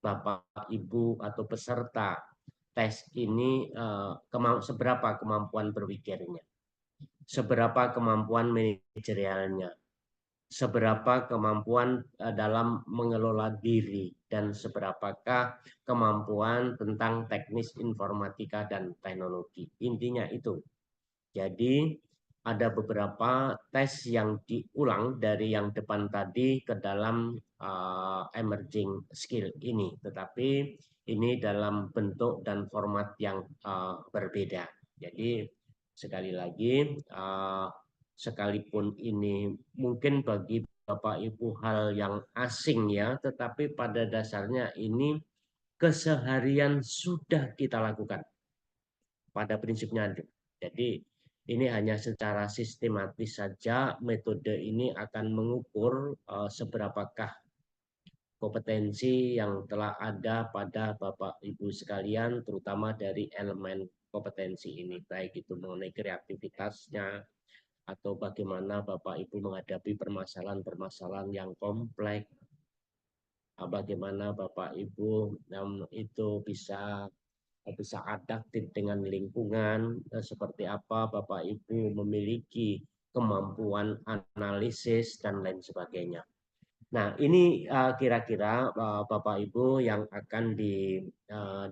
Bapak, Ibu, atau peserta tes ini seberapa kemampuan berpikirnya, seberapa kemampuan manajerialnya, seberapa kemampuan dalam mengelola diri, dan seberapakah kemampuan tentang teknis informatika dan teknologi. Intinya itu. Jadi ada beberapa tes yang diulang dari yang depan tadi ke dalam emerging skill ini, tetapi ini dalam bentuk dan format yang berbeda. Jadi sekali lagi, sekalipun ini mungkin bagi Bapak Ibu hal yang asing ya, tetapi pada dasarnya ini keseharian sudah kita lakukan pada prinsipnya. Jadi ini hanya secara sistematis saja metode ini akan mengukur seberapakah kompetensi yang telah ada pada Bapak Ibu sekalian, terutama dari elemen kompetensi ini, baik itu mengenai kreativitasnya atau bagaimana Bapak Ibu menghadapi permasalahan-permasalahan yang kompleks, bagaimana Bapak Ibu itu bisa adaptif dengan lingkungan, seperti apa Bapak Ibu memiliki kemampuan analisis dan lain sebagainya. Nah, ini kira-kira Bapak Ibu yang akan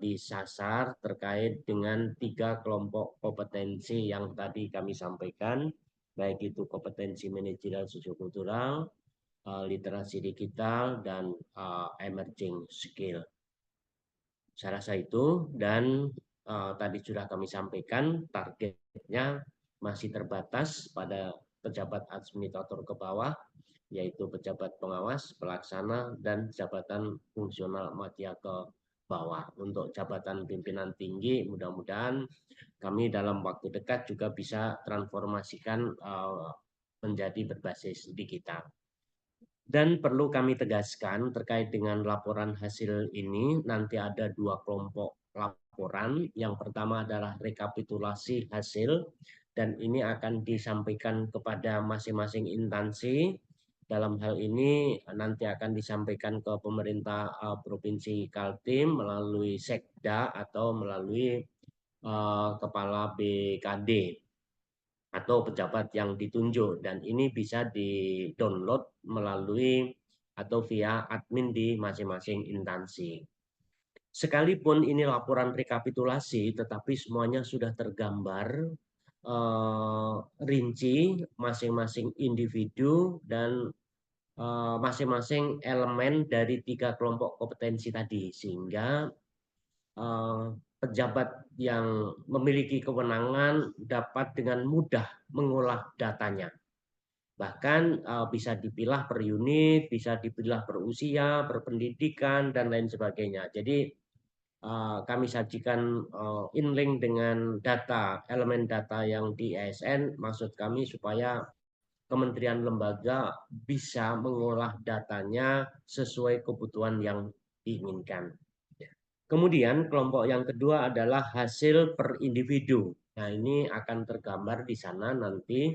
disasar terkait dengan 3 kelompok kompetensi yang tadi kami sampaikan, baik itu kompetensi manajerial sosiokultural, literasi digital, dan emerging skill. Saya rasa itu, dan tadi sudah kami sampaikan targetnya masih terbatas pada pejabat administrator ke bawah, yaitu pejabat pengawas, pelaksana, dan jabatan fungsional media ke bawah. Untuk jabatan pimpinan tinggi, mudah-mudahan kami dalam waktu dekat juga bisa transformasikan menjadi berbasis digital. Dan perlu kami tegaskan terkait dengan laporan hasil ini, nanti ada 2 kelompok laporan. Yang pertama adalah rekapitulasi hasil, dan ini akan disampaikan kepada masing-masing instansi. Dalam hal ini nanti akan disampaikan ke pemerintah Provinsi Kaltim melalui Sekda atau melalui Kepala BKD atau pejabat yang ditunjuk, dan ini bisa di-download melalui atau via admin di masing-masing instansi. Sekalipun ini laporan rekapitulasi, tetapi semuanya sudah tergambar rinci masing-masing individu dan masing-masing elemen dari 3 kelompok kompetensi tadi, sehingga pejabat yang memiliki kewenangan dapat dengan mudah mengolah datanya. Bahkan bisa dipilah per unit, bisa dipilah per usia, per pendidikan, dan lain sebagainya. Jadi kami sajikan inlink dengan data, elemen data yang di ASN, maksud kami supaya kementerian lembaga bisa mengolah datanya sesuai kebutuhan yang diinginkan. Kemudian kelompok yang kedua adalah hasil per individu. Nah, ini akan tergambar di sana nanti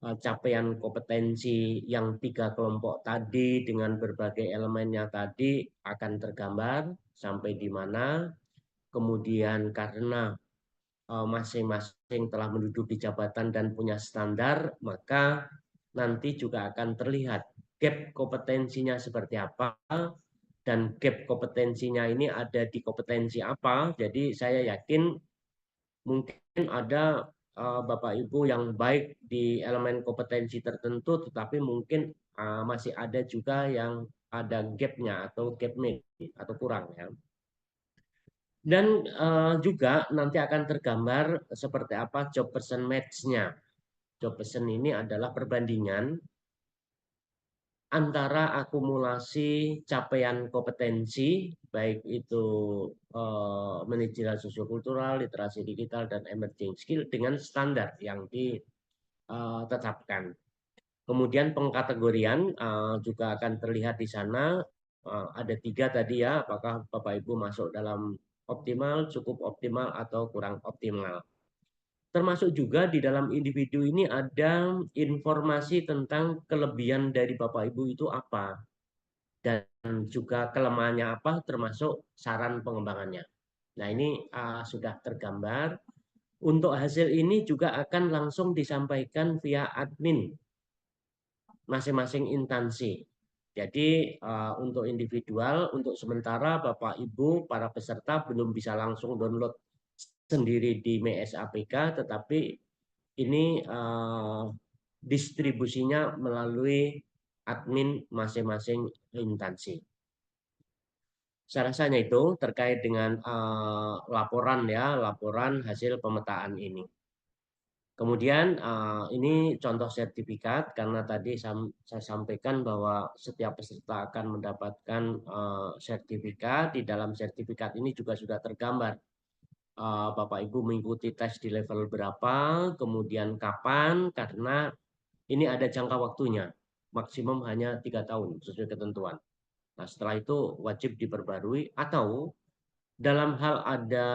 capaian kompetensi yang 3 kelompok tadi dengan berbagai elemennya tadi akan tergambar sampai di mana. Kemudian karena masing-masing telah menduduki jabatan dan punya standar, maka nanti juga akan terlihat gap kompetensinya seperti apa, dan gap kompetensinya ini ada di kompetensi apa. Jadi saya yakin mungkin ada Bapak Ibu yang baik di elemen kompetensi tertentu, tetapi mungkin masih ada juga yang ada gapnya atau gap mid atau kurang ya. Dan juga nanti akan tergambar seperti apa job person match-nya. Job person ini adalah perbandingan antara akumulasi capaian kompetensi, baik itu manajerial sosiokultural, literasi digital, dan emerging skill dengan standar yang ditetapkan. Kemudian pengkategorian juga akan terlihat di sana. Ada 3 tadi ya, apakah Bapak Ibu masuk dalam optimal, cukup optimal, atau kurang optimal. Termasuk juga di dalam individu ini ada informasi tentang kelebihan dari Bapak Ibu itu apa, dan juga kelemahannya apa, termasuk saran pengembangannya. Nah, ini sudah tergambar. Untuk hasil ini juga akan langsung disampaikan via admin masing-masing instansi. Jadi untuk individual, untuk sementara Bapak Ibu para peserta belum bisa langsung download sendiri di MES APK, tetapi ini distribusinya melalui admin masing-masing instansi. Saya rasanya itu terkait dengan laporan ya, laporan hasil pemetaan ini. Kemudian ini contoh sertifikat, karena tadi saya sampaikan bahwa setiap peserta akan mendapatkan sertifikat. Di dalam sertifikat ini juga sudah tergambar Bapak Ibu mengikuti tes di level berapa, kemudian kapan, karena ini ada jangka waktunya, maksimum hanya 3 tahun sesuai ketentuan. Nah, setelah itu wajib diperbarui, atau dalam hal ada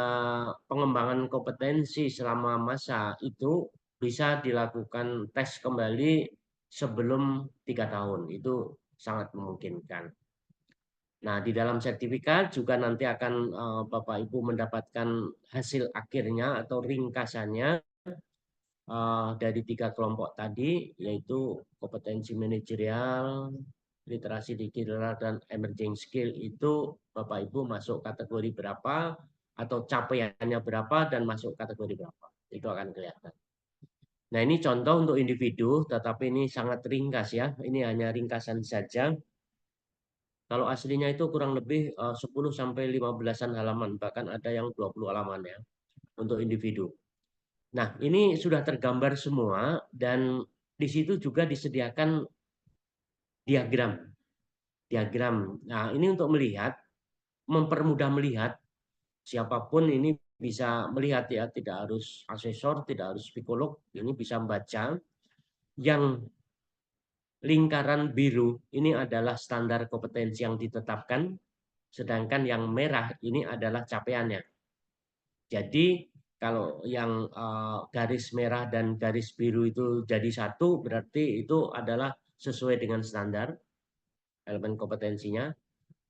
pengembangan kompetensi selama masa itu bisa dilakukan tes kembali sebelum 3 tahun. Itu sangat memungkinkan. Nah, di dalam sertifikat juga nanti akan Bapak Ibu mendapatkan hasil akhirnya atau ringkasannya dari 3 kelompok tadi, yaitu kompetensi manajerial, literasi digital, dan emerging skill. Itu Bapak Ibu masuk kategori berapa, atau capaiannya berapa, dan masuk kategori berapa. Itu akan kelihatan. Nah, ini contoh untuk individu, tetapi ini sangat ringkas ya. Ini hanya ringkasan saja. Kalau aslinya itu kurang lebih 10-15 halaman, bahkan ada yang 20 halaman ya untuk individu. Nah, ini sudah tergambar semua, dan di situ juga disediakan diagram. Nah, ini untuk melihat, mempermudah melihat, siapapun ini bisa melihat ya, tidak harus asesor, tidak harus psikolog, ini bisa membaca. Yang lingkaran biru ini adalah standar kompetensi yang ditetapkan, sedangkan yang merah ini adalah capaiannya. Jadi kalau yang garis merah dan garis biru itu jadi satu, berarti itu adalah sesuai dengan standar elemen kompetensinya.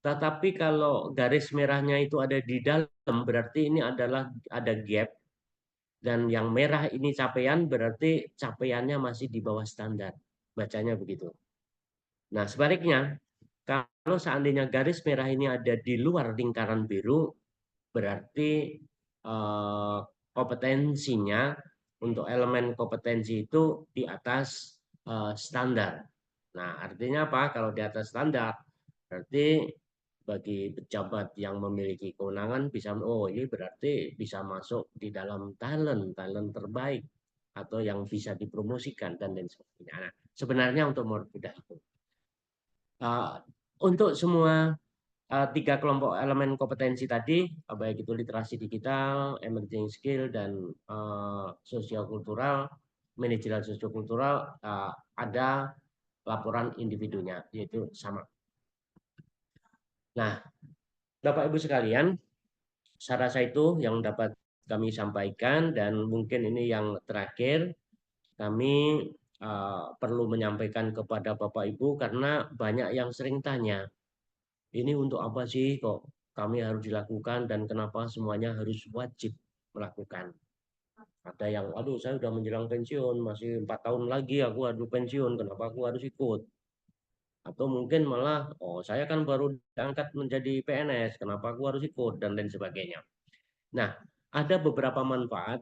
Tetapi kalau garis merahnya itu ada di dalam, berarti ini adalah ada gap. Dan yang merah ini capaian, berarti capaiannya masih di bawah standar. Bacanya begitu. Nah, sebaliknya, kalau seandainya garis merah ini ada di luar lingkaran biru, berarti kompetensinya untuk elemen kompetensi itu di atas standar. Nah, artinya apa? Kalau di atas standar, berarti bagi pejabat yang memiliki kewenangan bisa, oh ini berarti bisa masuk di dalam talent terbaik, atau yang bisa dipromosikan, dan lain sebagainya. Nah, sebenarnya untuk mempermudah itu. Untuk semua 3 kelompok elemen kompetensi tadi, baik itu literasi digital, emerging skill, dan sosiokultural, manajerial sosiokultural, ada laporan individunya, yaitu sama. Nah, Bapak Ibu sekalian, saya rasa itu yang dapat kami sampaikan, dan mungkin ini yang terakhir kami perlu menyampaikan kepada Bapak Ibu karena banyak yang sering tanya, ini untuk apa sih kok kami harus dilakukan dan kenapa semuanya harus wajib melakukan. Ada yang, aduh saya sudah menjelang pensiun, masih 4 tahun lagi aku harus pensiun, kenapa aku harus ikut? Atau mungkin malah, oh saya kan baru diangkat menjadi PNS, kenapa aku harus ikut, dan lain sebagainya. Nah, ada beberapa manfaat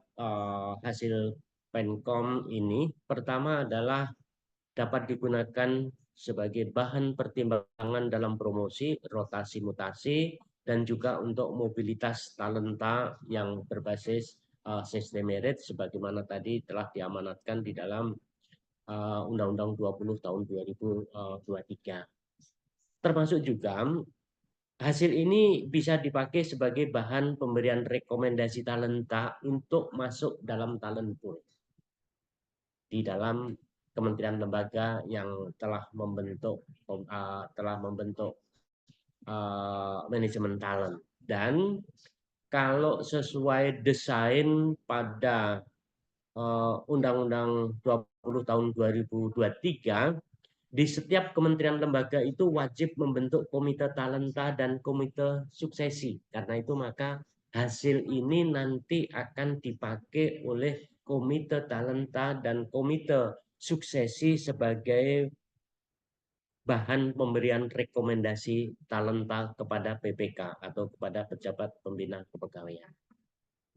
hasil Penkom ini. Pertama adalah dapat digunakan sebagai bahan pertimbangan dalam promosi, rotasi mutasi, dan juga untuk mobilitas talenta yang berbasis sistem merit sebagaimana tadi telah diamanatkan di dalam Undang-Undang 20 tahun 2023. Termasuk juga hasil ini bisa dipakai sebagai bahan pemberian rekomendasi talenta untuk masuk dalam talent pool di dalam kementerian lembaga yang telah membentuk manajemen talent. Dan kalau sesuai desain pada Undang-Undang 20 tahun 2023, di setiap kementerian lembaga itu wajib membentuk komite talenta dan komite suksesi. Karena itu maka hasil ini nanti akan dipakai oleh komite talenta dan komite suksesi sebagai bahan pemberian rekomendasi talenta kepada PPK atau kepada pejabat pembina kepegawaian.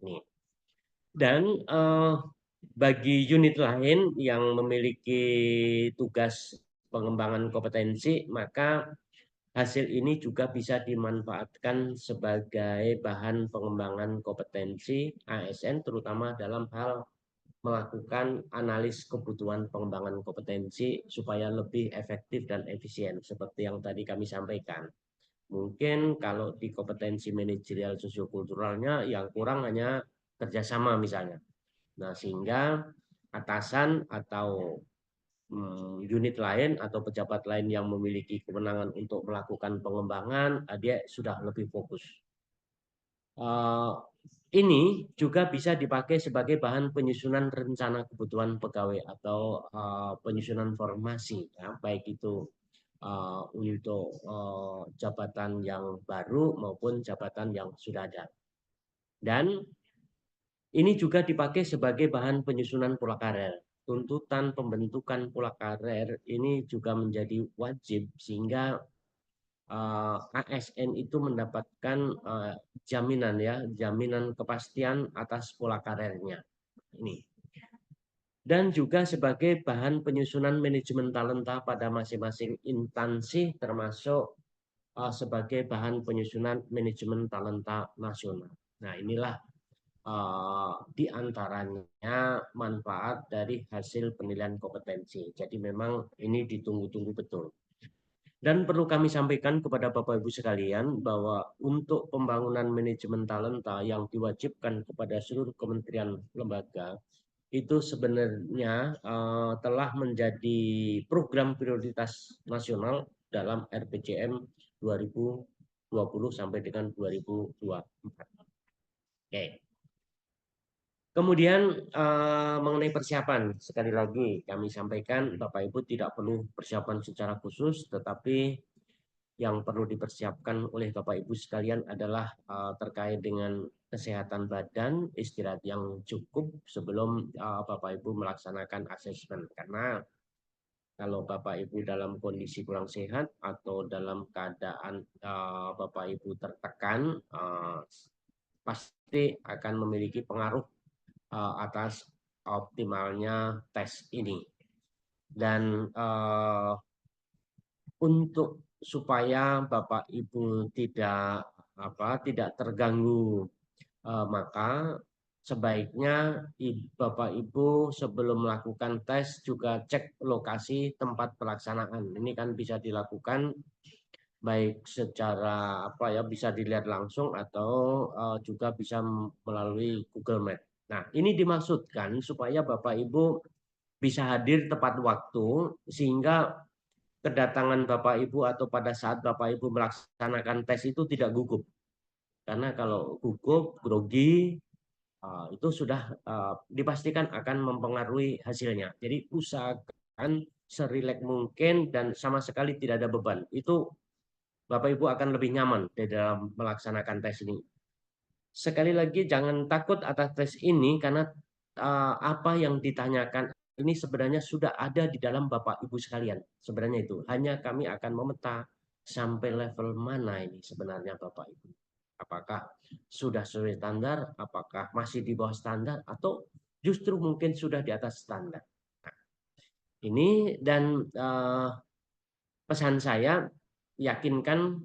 Nih. Dan bagi unit lain yang memiliki tugas pengembangan kompetensi, maka hasil ini juga bisa dimanfaatkan sebagai bahan pengembangan kompetensi ASN, terutama dalam hal melakukan analis kebutuhan pengembangan kompetensi supaya lebih efektif dan efisien, seperti yang tadi kami sampaikan. Mungkin kalau di kompetensi manajerial sosiokulturalnya yang kurang hanya kerjasama misalnya. Nah, sehingga atasan atau unit lain atau pejabat lain yang memiliki kewenangan untuk melakukan pengembangan, dia sudah lebih fokus. Ini juga bisa dipakai sebagai bahan penyusunan rencana kebutuhan pegawai atau penyusunan formasi, ya, baik itu untuk jabatan yang baru maupun jabatan yang sudah ada. Dan ini juga dipakai sebagai bahan penyusunan pola karir. Tuntutan pembentukan pola karir ini juga menjadi wajib sehingga ASN itu mendapatkan jaminan kepastian atas pola karirnya. Ini. Dan juga sebagai bahan penyusunan manajemen talenta pada masing-masing instansi, termasuk sebagai bahan penyusunan manajemen talenta nasional. Nah, inilah di antaranya manfaat dari hasil penilaian kompetensi. Jadi memang ini ditunggu-tunggu betul. Dan perlu kami sampaikan kepada Bapak Ibu sekalian bahwa untuk pembangunan manajemen talenta yang diwajibkan kepada seluruh kementerian lembaga itu sebenarnya telah menjadi program prioritas nasional dalam RPJM 2020 sampai dengan 2024. Oke. Kemudian mengenai persiapan, sekali lagi kami sampaikan Bapak Ibu tidak perlu persiapan secara khusus, tetapi yang perlu dipersiapkan oleh Bapak Ibu sekalian adalah terkait dengan kesehatan badan, istirahat yang cukup sebelum Bapak Ibu melaksanakan asesmen. Karena kalau Bapak Ibu dalam kondisi kurang sehat atau dalam keadaan Bapak Ibu tertekan, pasti akan memiliki pengaruh atas optimalnya tes ini. Dan untuk supaya Bapak Ibu tidak terganggu, maka sebaiknya Bapak Ibu sebelum melakukan tes juga cek lokasi tempat pelaksanaan. Ini kan bisa dilakukan baik secara bisa dilihat langsung atau juga bisa melalui Google Map. Nah, ini dimaksudkan supaya Bapak Ibu bisa hadir tepat waktu sehingga kedatangan Bapak Ibu atau pada saat Bapak Ibu melaksanakan tes itu tidak gugup. Karena kalau gugup, grogi, itu sudah dipastikan akan mempengaruhi hasilnya. Jadi usahakan serileks mungkin dan sama sekali tidak ada beban. Itu Bapak Ibu akan lebih nyaman di dalam melaksanakan tes ini. Sekali lagi jangan takut atas tes ini karena apa yang ditanyakan ini sebenarnya sudah ada di dalam Bapak Ibu sekalian. Sebenarnya itu hanya kami akan memeta sampai level mana ini sebenarnya Bapak Ibu. Apakah sudah sesuai standar, apakah masih di bawah standar, atau justru mungkin sudah di atas standar. Nah, ini dan pesan saya yakinkan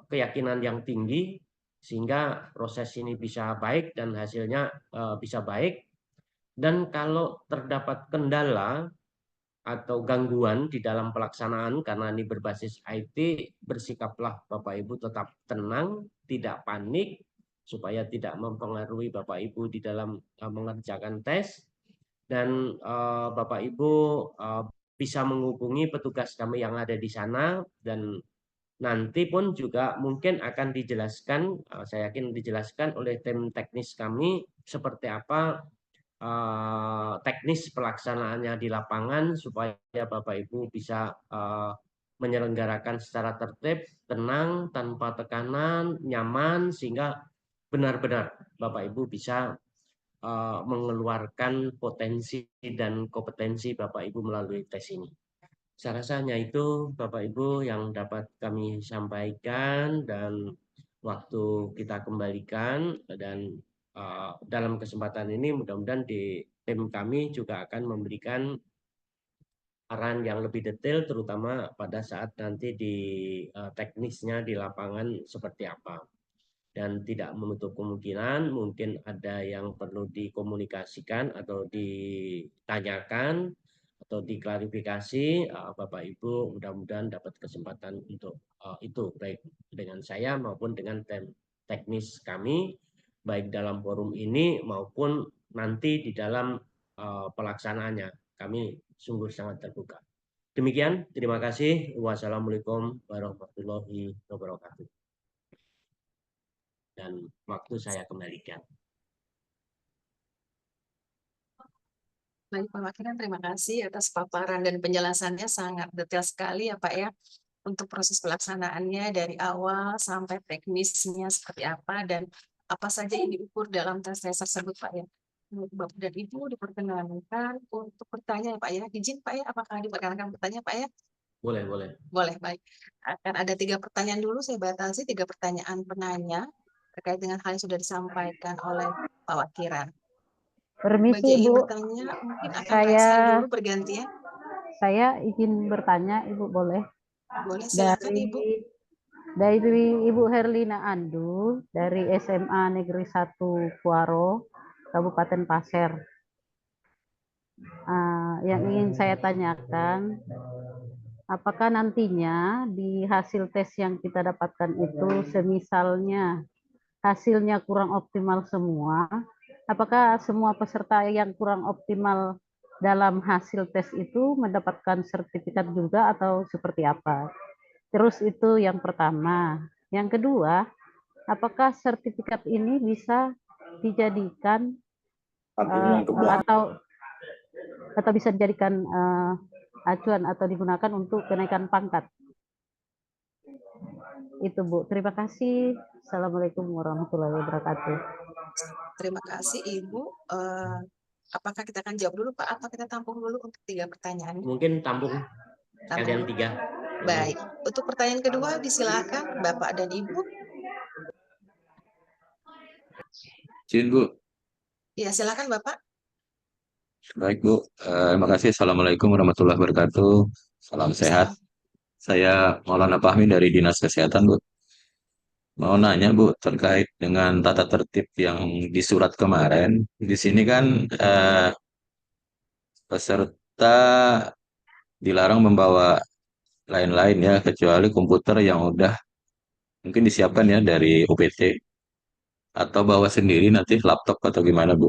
keyakinan yang tinggi sehingga proses ini bisa baik dan hasilnya bisa baik. Dan kalau terdapat kendala atau gangguan di dalam pelaksanaan karena ini berbasis IT, bersikaplah Bapak Ibu tetap tenang, tidak panik, supaya tidak mempengaruhi Bapak Ibu di dalam mengerjakan tes. Dan Bapak Ibu bisa menghubungi petugas kami yang ada di sana, dan nanti pun juga mungkin akan dijelaskan, saya yakin dijelaskan oleh tim teknis kami seperti apa teknis pelaksanaannya di lapangan supaya Bapak Ibu bisa menyelenggarakan secara tertib, tenang, tanpa tekanan, nyaman, sehingga benar-benar Bapak Ibu bisa mengeluarkan potensi dan kompetensi Bapak Ibu melalui tes ini. Saya rasa hanya itu Bapak Ibu yang dapat kami sampaikan, dan waktu kita kembalikan, dan dalam kesempatan ini mudah-mudahan di tim kami juga akan memberikan arahan yang lebih detail terutama pada saat nanti di teknisnya di lapangan seperti apa. Dan tidak menutup kemungkinan mungkin ada yang perlu dikomunikasikan atau ditanyakan atau diklarifikasi, Bapak Ibu mudah-mudahan dapat kesempatan untuk itu, baik dengan saya maupun dengan tim teknis kami, baik dalam forum ini maupun nanti di dalam pelaksanaannya. Kami sungguh sangat terbuka. Demikian, terima kasih. Wassalamualaikum warahmatullahi wabarakatuh. Dan waktu saya kembalikan. Baik, Pak Wakilan, terima kasih atas paparan dan penjelasannya sangat detail sekali ya Pak ya, untuk proses pelaksanaannya dari awal sampai teknisnya seperti apa dan apa saja yang diukur dalam tes-tes tersebut Pak ya. Bapak dan Ibu diperkenankan untuk bertanya ya Pak ya. Izin Pak ya, apakah diperkenankan bertanya Pak ya? Boleh, boleh. Boleh, baik. Akan ada 3 pertanyaan dulu, saya batasi 3 pertanyaan penanya terkait dengan hal yang sudah disampaikan oleh Pak Wakilan. Permisi Bagi yang ingin Ibu, bertanya, mungkin akan raise hand dulu bergantian. saya izin bertanya, Ibu boleh? Boleh, silakan Ibu. Dari Ibu Herlina Andu, dari SMA Negeri 1 Kuaro, Kabupaten Pasir. Yang ingin saya tanyakan, apakah nantinya di hasil tes yang kita dapatkan itu, semisalnya hasilnya kurang optimal semua, apakah semua peserta yang kurang optimal dalam hasil tes itu mendapatkan sertifikat juga atau seperti apa? Terus itu yang pertama. Yang kedua, apakah sertifikat ini bisa dijadikan atau bisa dijadikan acuan atau digunakan untuk kenaikan pangkat? Itu Bu. Terima kasih. Assalamualaikum warahmatullahi wabarakatuh. Terima kasih Ibu. Apakah kita akan jawab dulu Pak atau kita tampung dulu untuk 3 pertanyaan? Mungkin tampung kalian 3. Baik. Untuk pertanyaan kedua disilakan Bapak dan Ibu. Izin Bu. Ya, silakan Bapak. Baik Bu. Terima kasih. Assalamualaikum warahmatullahi wabarakatuh. Salam sehat. Saya Maulana Fahmi dari Dinas Kesehatan Bu. Mau nanya Bu terkait dengan tata tertib yang di surat kemarin. Di sini kan peserta dilarang membawa lain-lain ya, kecuali komputer yang udah mungkin disiapkan ya dari UPT, atau bawa sendiri nanti laptop atau gimana Bu.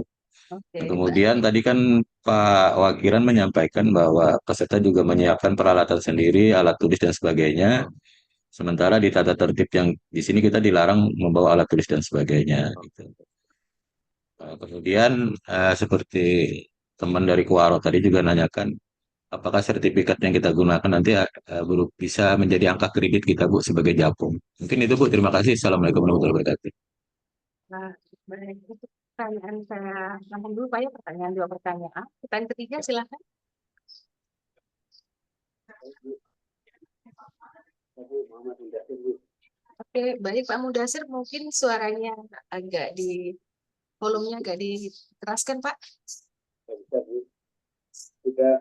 Oke, Kemudian tadi kan Pak Wakilan menyampaikan bahwa peserta juga menyiapkan peralatan sendiri, alat tulis dan sebagainya. Sementara di tata tertib yang di sini kita dilarang membawa alat tulis dan sebagainya. Gitu. Kemudian seperti teman dari Kuaro tadi juga nanyakan, apakah sertifikat yang kita gunakan nanti bisa menjadi angka kredit kita Bu sebagai japung. Mungkin itu Bu. Terima kasih. Assalamualaikum warahmatullahi wabarakatuh. Nah, baik. Untuk pertanyaan saya sambung dulu Pak ya, pertanyaan 2 pertanyaan. Pertanyaan ketiga silakan. Oke, baik Pak Mudasir, mungkin suaranya agak volumenya agak dikeraskan Pak. Bisa Bu, sudah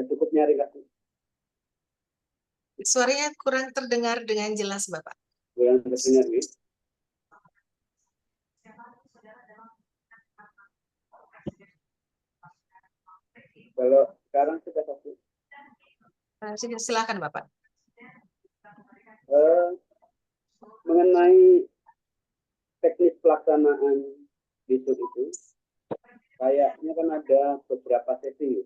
cukup nyari Kak. Suaranya kurang terdengar dengan jelas Bapak. Kurang terdengar nih. Kalau sekarang sudah satu. Silakan Bapak. Mengenai teknis pelaksanaan itu kayaknya kan ada beberapa sesi.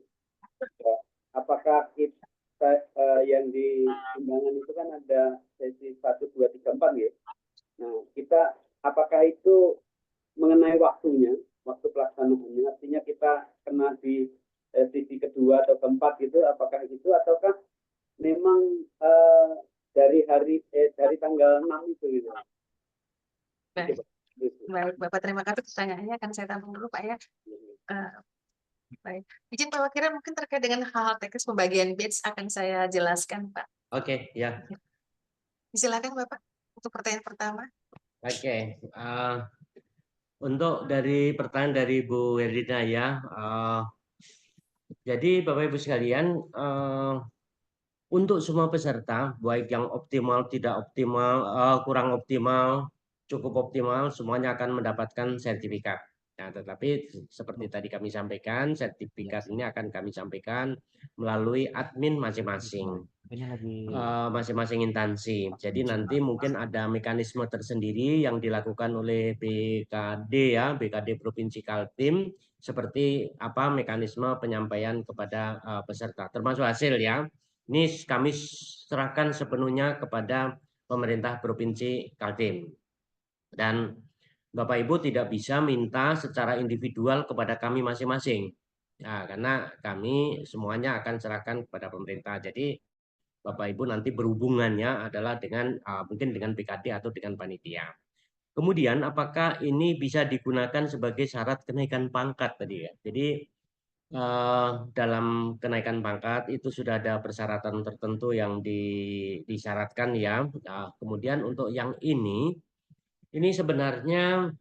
Apakah kita yang di undangan itu kan ada sesi 1, 2, 3, 4 ya. Nah, kita apakah itu mengenai waktunya, waktu pelaksanaannya, artinya kita kena di sesi kedua atau keempat gitu, apakah itu ataukah memang dari tanggal 6 itu gitu. Baik. Baik, Bapak, terima kasih pertanyaannya. Akan saya tampung dulu Pak ya. Baik. Izin Pak Wakil, mungkin terkait dengan hal-hal teknis pembagian batch akan saya jelaskan Pak. Oke, ya. Silakan Bapak untuk pertanyaan pertama. Oke. Untuk dari pertanyaan dari Bu Herdina ya. Jadi Bapak Ibu sekalian, untuk semua peserta, baik yang optimal, tidak optimal, kurang optimal, cukup optimal, semuanya akan mendapatkan sertifikat. Nah, tetapi seperti tadi kami sampaikan, sertifikat ini akan kami sampaikan melalui admin masing-masing, masing-masing instansi. Jadi nanti mungkin ada mekanisme tersendiri yang dilakukan oleh BKD ya, BKD Provinsi Kaltim, seperti apa mekanisme penyampaian kepada peserta, termasuk hasil ya. Ini kami serahkan sepenuhnya kepada pemerintah Provinsi Kaltim. Dan Bapak Ibu tidak bisa minta secara individual kepada kami masing-masing. Nah, karena kami semuanya akan serahkan kepada pemerintah. Jadi Bapak Ibu nanti berhubungannya adalah dengan mungkin dengan BKD atau dengan panitia. Kemudian apakah ini bisa digunakan sebagai syarat kenaikan pangkat tadi ya. Jadi dalam kenaikan pangkat itu sudah ada persyaratan tertentu yang disyaratkan ya. Nah, kemudian untuk yang ini sebenarnya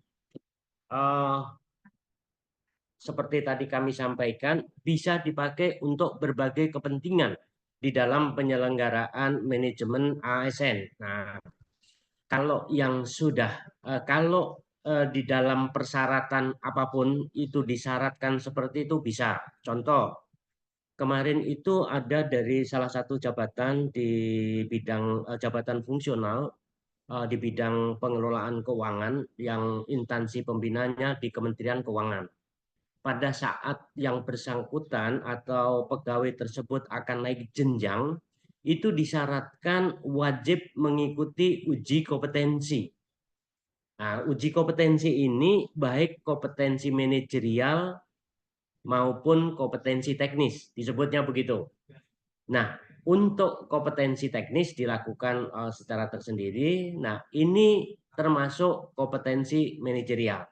seperti tadi kami sampaikan bisa dipakai untuk berbagai kepentingan di dalam penyelenggaraan manajemen ASN. Nah, kalau yang sudah kalau di dalam persyaratan apapun itu disyaratkan seperti itu bisa. Contoh, kemarin itu ada dari salah satu jabatan di bidang jabatan fungsional di bidang pengelolaan keuangan yang instansi pembinanya di Kementerian Keuangan. Pada saat yang bersangkutan atau pegawai tersebut akan naik jenjang, itu disyaratkan wajib mengikuti uji kompetensi. Nah, uji kompetensi ini baik kompetensi manajerial maupun kompetensi teknis, disebutnya begitu. Nah, untuk kompetensi teknis dilakukan secara tersendiri. Nah, ini termasuk kompetensi manajerial.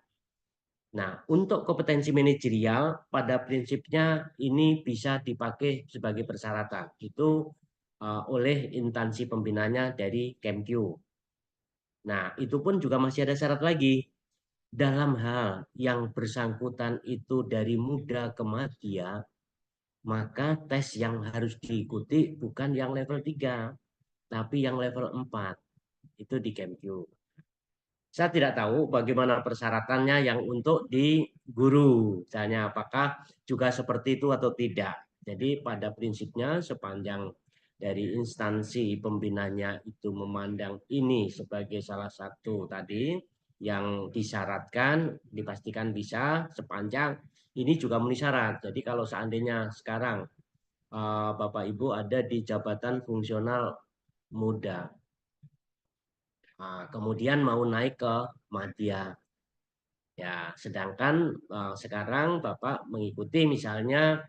Nah, untuk kompetensi manajerial pada prinsipnya ini bisa dipakai sebagai persyaratan. Itu oleh instansi pembinanya dari Kemq. Nah, itu pun juga masih ada syarat lagi. Dalam hal yang bersangkutan itu dari muda ke madya, maka tes yang harus diikuti bukan yang level 3, tapi yang level 4. Itu di Kemq. Saya tidak tahu bagaimana persyaratannya yang untuk di guru. Misalnya apakah juga seperti itu atau tidak. Jadi pada prinsipnya sepanjang dari instansi pembinanya itu memandang ini sebagai salah satu tadi yang disyaratkan, dipastikan bisa sepanjang ini juga memenuhi syarat. Jadi kalau seandainya sekarang Bapak Ibu ada di jabatan fungsional muda. Nah, kemudian mau naik ke madya. Ya, sedangkan sekarang Bapak mengikuti misalnya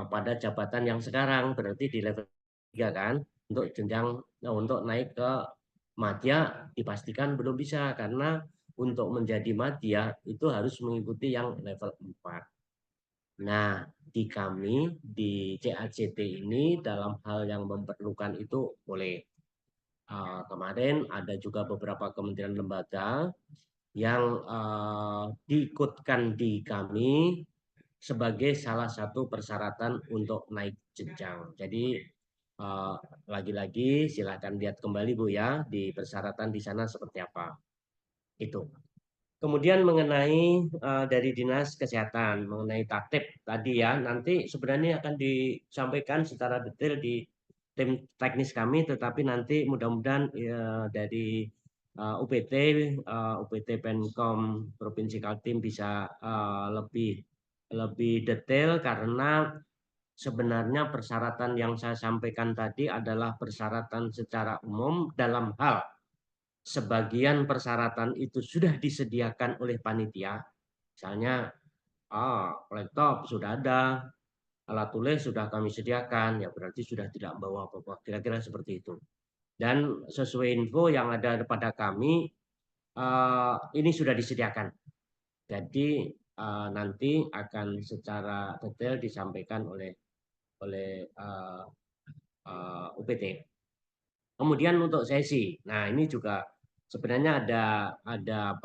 pada jabatan yang sekarang, berarti di level 3 kan, untuk jenjang untuk naik ke madya dipastikan belum bisa, karena untuk menjadi madya itu harus mengikuti yang level 4. Nah, di kami di CACT ini dalam hal yang memerlukan itu boleh. Kemarin ada juga beberapa kementerian lembaga yang diikutkan di kami sebagai salah satu persyaratan untuk naik jenjang. Jadi lagi-lagi silakan lihat kembali Bu ya di persyaratan di sana seperti apa. Itu. Kemudian mengenai dari Dinas Kesehatan, mengenai tatip tadi ya, nanti sebenarnya akan disampaikan secara detail di tim teknis kami, tetapi nanti mudah-mudahan dari UPT Penkom Provinsi Kaltim bisa lebih detail, karena sebenarnya persyaratan yang saya sampaikan tadi adalah persyaratan secara umum. Dalam hal sebagian persyaratan itu sudah disediakan oleh panitia, misalnya laptop sudah ada, alat tulis sudah kami sediakan, ya berarti sudah tidak membawa apa-apa, kira-kira seperti itu. Dan sesuai info yang ada pada kami, ini sudah disediakan, jadi nanti akan secara detail disampaikan oleh UPT. Kemudian untuk sesi, nah ini juga sebenarnya ada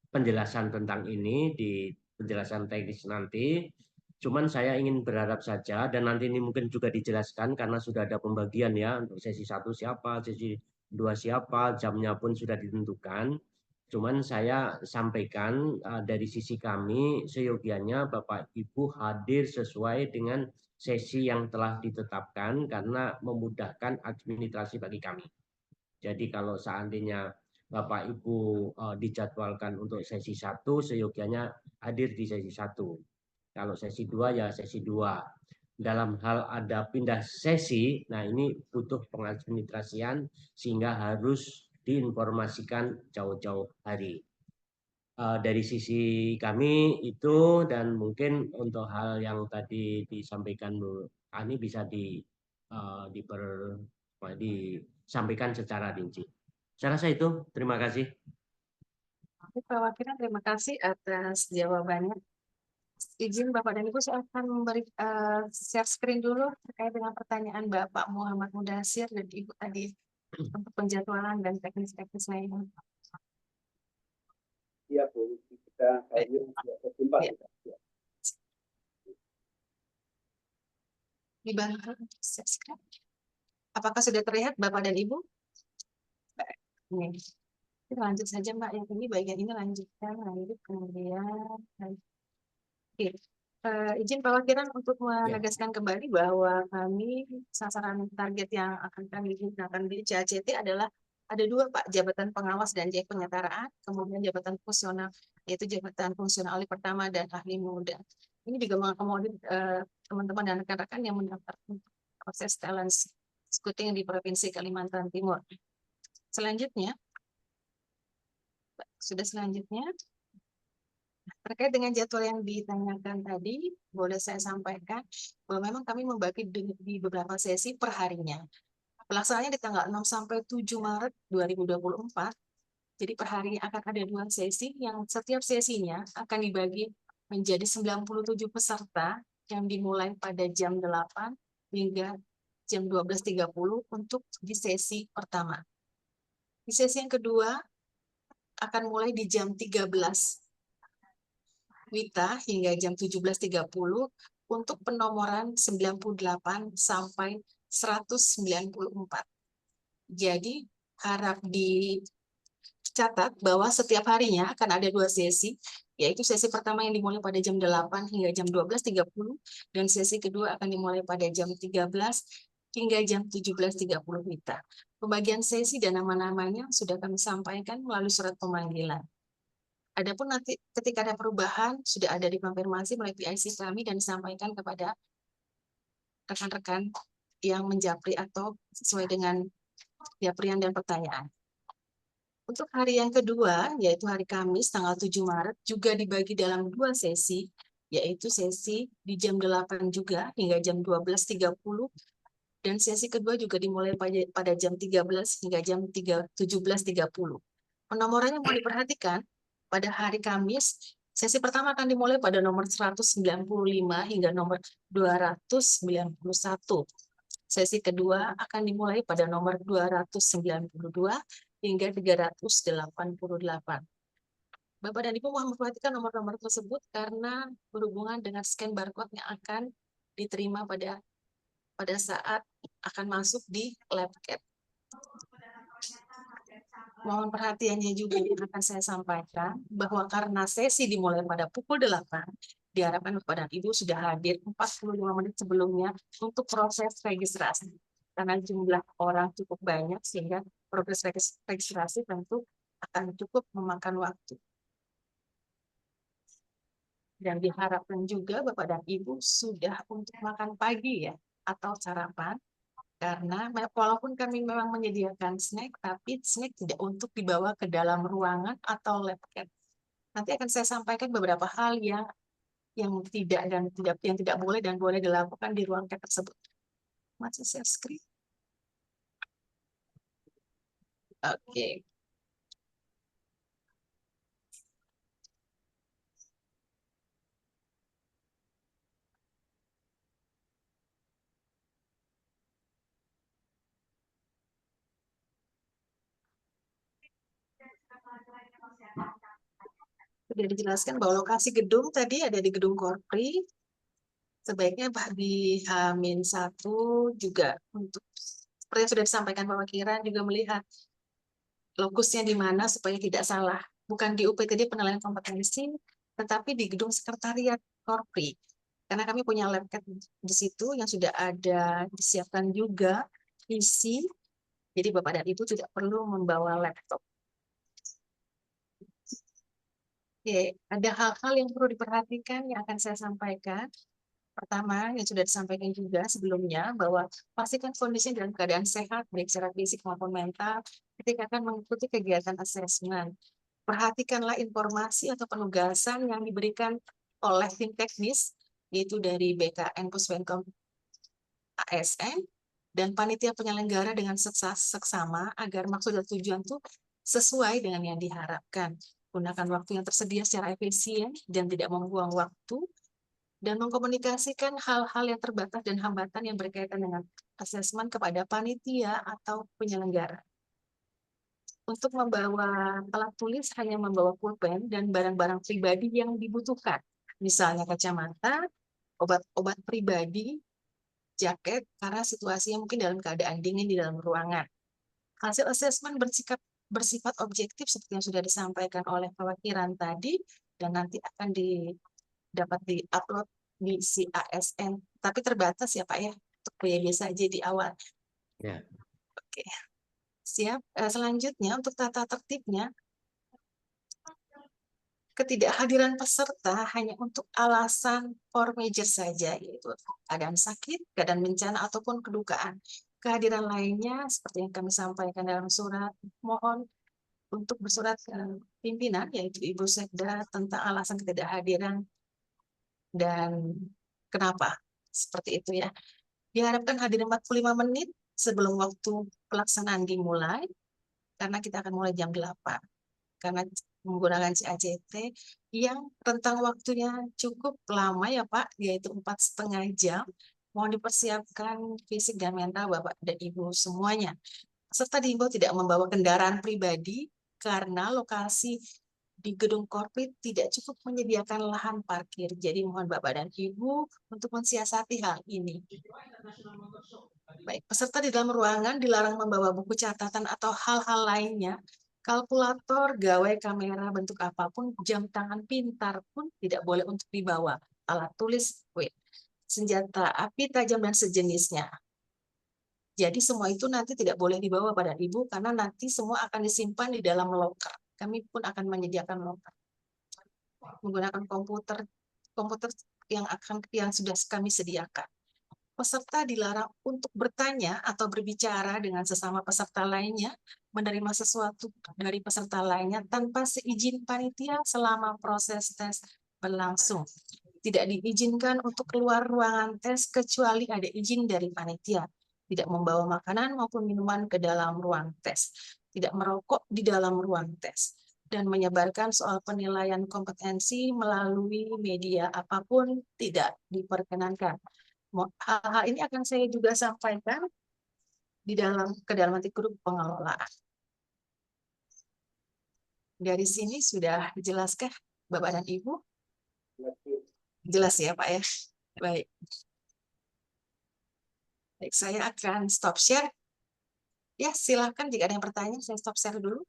penjelasan tentang ini di penjelasan teknis nanti. Cuman saya ingin berharap saja, dan nanti ini mungkin juga dijelaskan karena sudah ada pembagian ya, untuk sesi 1 siapa, sesi 2 siapa, jamnya pun sudah ditentukan. Cuman saya sampaikan dari sisi kami, seyogianya Bapak Ibu hadir sesuai dengan sesi yang telah ditetapkan, karena memudahkan administrasi bagi kami. Jadi kalau seandainya Bapak Ibu dijadwalkan untuk sesi 1, seyogianya hadir di sesi 1. Kalau sesi 2 ya sesi 2. Dalam hal ada pindah sesi, nah ini butuh pengadministrasian sehingga harus diinformasikan jauh-jauh hari. Dari sisi kami itu, dan mungkin untuk hal yang tadi disampaikan Bu Ani bisa disampaikan secara rinci. Saya rasa itu. Terima kasih. Pak Wakilan, terima kasih atas jawabannya. Izin Bapak dan Ibu, saya akan memberi share screen dulu terkait dengan pertanyaan Bapak Muhammad Mudasir dan Ibu tadi untuk penjadwalan dan teknis-teknis lainnya. Iya Bu, kita hadir berjumpa. Ya. Dibantu share screen. Apakah sudah terlihat Bapak dan Ibu? Ini. Kita lanjut saja Mbak, yang ini bagian ini lanjutkan, lanjut kemudian. Oke. Izin Pak Wakilan untuk menegaskan kembali bahwa kami sasaran target yang akan kami gunakan di CACT adalah ada 2 Pak, jabatan pengawas dan penyetaraan, kemudian jabatan fungsional, yaitu jabatan fungsional ahli pertama dan ahli muda. Ini juga mengakomodir teman-teman dan rekan-rekan yang mendaftar proses talent scouting di Provinsi Kalimantan Timur. Selanjutnya, sudah selanjutnya, terkait dengan jadwal yang ditanyakan tadi, boleh saya sampaikan bahwa memang kami membagi di beberapa sesi per harinya. Pelaksanaannya di tanggal 6 sampai 7 Maret 2024. Jadi per hari akan ada 2 sesi yang setiap sesinya akan dibagi menjadi 97 peserta yang dimulai pada jam 8 hingga jam 12.30 untuk di sesi pertama. Di sesi yang kedua akan mulai di jam 13 WITA hingga jam 17.30 untuk penomoran 98 sampai 194. Jadi harap dicatat bahwa setiap harinya akan ada 2 sesi, yaitu sesi pertama yang dimulai pada jam 8 hingga jam 12.30 dan sesi kedua akan dimulai pada jam 13 hingga jam 17.30 WITA. Pembagian sesi dan nama-namanya sudah kami sampaikan melalui surat pemanggilan. Adapun nanti ketika ada perubahan sudah ada dikonfirmasi melalui PIC kami dan disampaikan kepada rekan-rekan yang menjapri atau sesuai dengan japrian dan pertanyaan. Untuk hari yang kedua, yaitu hari Kamis tanggal 7 Maret, juga dibagi dalam 2 sesi, yaitu sesi di jam 8 juga hingga jam 12.30, dan sesi kedua juga dimulai pada jam 13 hingga jam 17.30. Penomorannya mau diperhatikan, pada hari Kamis, sesi pertama akan dimulai pada nomor 195 hingga nomor 291. Sesi kedua akan dimulai pada nomor 292 hingga 388. Bapak dan Ibu mohon memperhatikan nomor-nomor tersebut karena berhubungan dengan scan barcode yang akan diterima pada saat akan masuk di LabCat. Mohon perhatiannya juga yang akan saya sampaikan bahwa karena sesi dimulai pada pukul 8, diharapkan Bapak dan Ibu sudah hadir 45 menit sebelumnya untuk proses registrasi. Karena jumlah orang cukup banyak sehingga proses registrasi tentu akan cukup memakan waktu. Dan diharapkan juga Bapak dan Ibu sudah untuk makan pagi ya, atau sarapan. Karena walaupun kami memang menyediakan snack, tapi snack tidak untuk dibawa ke dalam ruangan atau LabCat. Nanti akan saya sampaikan beberapa hal yang tidak boleh dan boleh dilakukan di ruang chat tersebut. Masih share screen. Oke. Sudah dijelaskan bahwa lokasi gedung tadi ada di gedung Korpri. Sebaiknya di H-1 juga untuk seperti yang sudah disampaikan Pak Wakiran juga melihat lokusnya di mana supaya tidak salah. Bukan di UPTD penilaian kompetensi, tetapi di gedung sekretariat Korpri. Karena kami punya LabCat di situ yang sudah ada disiapkan juga isi. Jadi Bapak dan Ibu tidak perlu membawa laptop. Oke, ada hal-hal yang perlu diperhatikan yang akan saya sampaikan. Pertama, yang sudah disampaikan juga sebelumnya, bahwa pastikan kondisi dalam keadaan sehat, baik secara fisik maupun mental, ketika akan mengikuti kegiatan asesmen. Perhatikanlah informasi atau penugasan yang diberikan oleh tim teknis, yaitu dari BKN Puspenkom ASN, dan panitia penyelenggara dengan seksama, agar maksud dan tujuan itu sesuai dengan yang diharapkan. Gunakan waktu yang tersedia secara efisien dan tidak membuang waktu, dan mengkomunikasikan hal-hal yang terbatas dan hambatan yang berkaitan dengan asesmen kepada panitia atau penyelenggara. Untuk membawa alat tulis hanya membawa pulpen dan barang-barang pribadi yang dibutuhkan, misalnya kacamata, obat-obat pribadi, jaket, karena situasinya mungkin dalam keadaan dingin di dalam ruangan. Hasil asesmen bersifat objektif seperti yang sudah disampaikan oleh Pak Wakiran tadi, dan nanti akan dapat di-upload di si ASN, tapi terbatas ya Pak ya, untuk PYB saja di awal. Ya. Oke, siap. Selanjutnya untuk tata tertibnya, ketidakhadiran peserta hanya untuk alasan force majeure saja, yaitu keadaan sakit, keadaan bencana, ataupun kedukaan. Kehadiran lainnya, seperti yang kami sampaikan dalam surat, mohon untuk bersurat ke pimpinan, yaitu Ibu Sekda, tentang alasan ketidakhadiran dan kenapa. Seperti itu ya. Diharapkan hadir 45 menit sebelum waktu pelaksanaan dimulai, karena kita akan mulai jam 8. Karena menggunakan CACT yang rentang waktunya cukup lama ya Pak, yaitu 4,5 jam. Mohon dipersiapkan fisik dan mental Bapak dan Ibu semuanya. Serta diimbau tidak membawa kendaraan pribadi karena lokasi di gedung Korpri tidak cukup menyediakan lahan parkir. Jadi mohon Bapak dan Ibu untuk mensiasati hal ini. Baik, peserta di dalam ruangan dilarang membawa buku catatan atau hal-hal lainnya. Kalkulator, gawai kamera, bentuk apapun, jam tangan pintar pun tidak boleh untuk dibawa. Alat tulis, senjata api tajam dan sejenisnya. Jadi semua itu nanti tidak boleh dibawa pada Ibu karena nanti semua akan disimpan di dalam loker. Kami pun akan menyediakan loker. Menggunakan komputer yang sudah kami sediakan. peserta dilarang untuk bertanya atau berbicara dengan sesama peserta lainnya, menerima sesuatu dari peserta lainnya tanpa seizin panitia selama proses tes berlangsung. Tidak diizinkan untuk keluar ruangan tes kecuali ada izin dari panitia. Tidak membawa makanan maupun minuman ke dalam ruang tes. Tidak merokok di dalam ruang tes. Dan menyebarkan soal penilaian kompetensi melalui media apapun tidak diperkenankan. Hal-hal ini akan saya juga sampaikan ke dalam nanti grup pengelolaan. Dari sini sudah dijelaskah Bapak dan Ibu? Jelas ya Pak ya? Baik. Baik, saya akan stop share. Ya, silakan jika ada yang bertanya, saya stop share dulu.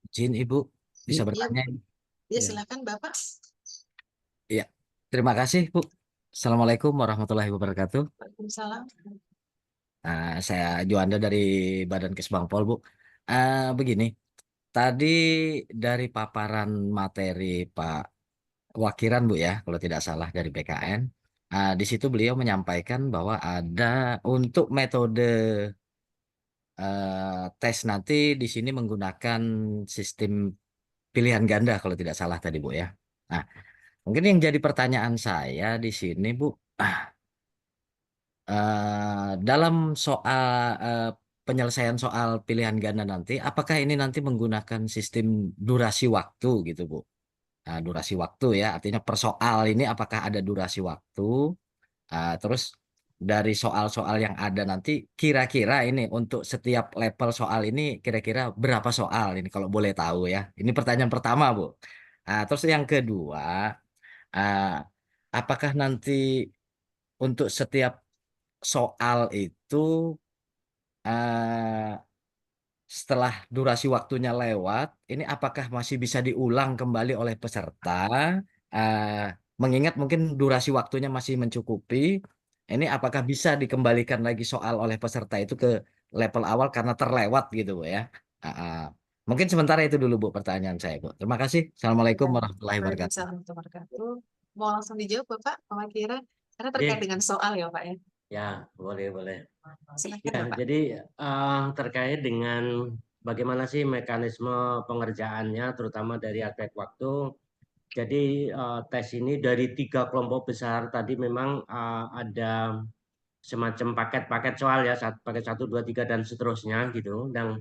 Izin Ibu, bisa Iya, bertanya? ya silakan Bapak. Iya, terima kasih Bu. Assalamualaikum warahmatullahi wabarakatuh. Waalaikumsalam. Saya Juanda dari Badan Kesbangpol Bu. Begini, tadi dari paparan materi Pak Wakiran Bu ya, kalau tidak salah dari BKN, di situ beliau menyampaikan bahwa ada untuk metode tes nanti di sini menggunakan sistem pilihan ganda kalau tidak salah tadi Bu ya. Nah, mungkin yang jadi pertanyaan saya di sini Bu, dalam soal penyelesaian soal pilihan ganda nanti, apakah ini nanti menggunakan sistem durasi waktu gitu Bu? Nah, durasi waktu ya, artinya per soal ini apakah ada durasi waktu? Terus dari soal-soal yang ada nanti, kira-kira ini untuk setiap level soal ini kira-kira berapa soal ini kalau boleh tahu ya? Ini pertanyaan pertama Bu. Terus yang kedua, ah, apakah nanti untuk setiap soal itu eh, setelah durasi waktunya lewat, ini apakah masih bisa diulang kembali oleh peserta? Eh, Mengingat mungkin durasi waktunya masih mencukupi, ini apakah bisa dikembalikan lagi soal oleh peserta itu ke level awal karena terlewat gitu Bu ya? Ah, ah. Mungkin sementara itu dulu Bu pertanyaan saya Bu. Terima kasih. Assalamualaikum warahmatullahi wabarakatuh. Waalaikumsalam warahmatullahi wabarakatuh. Mau langsung dijawab Bapak, pemikiran? Karena terkait Iya. dengan soal ya Pak ya. Ya, boleh. Silakan Ya, Bapak. jadi terkait dengan bagaimana sih mekanisme pengerjaannya, terutama dari aspek waktu. Jadi tes ini dari 3 kelompok besar tadi memang ada semacam paket-paket soal ya, paket 1, 2, 3 dan seterusnya gitu. Dan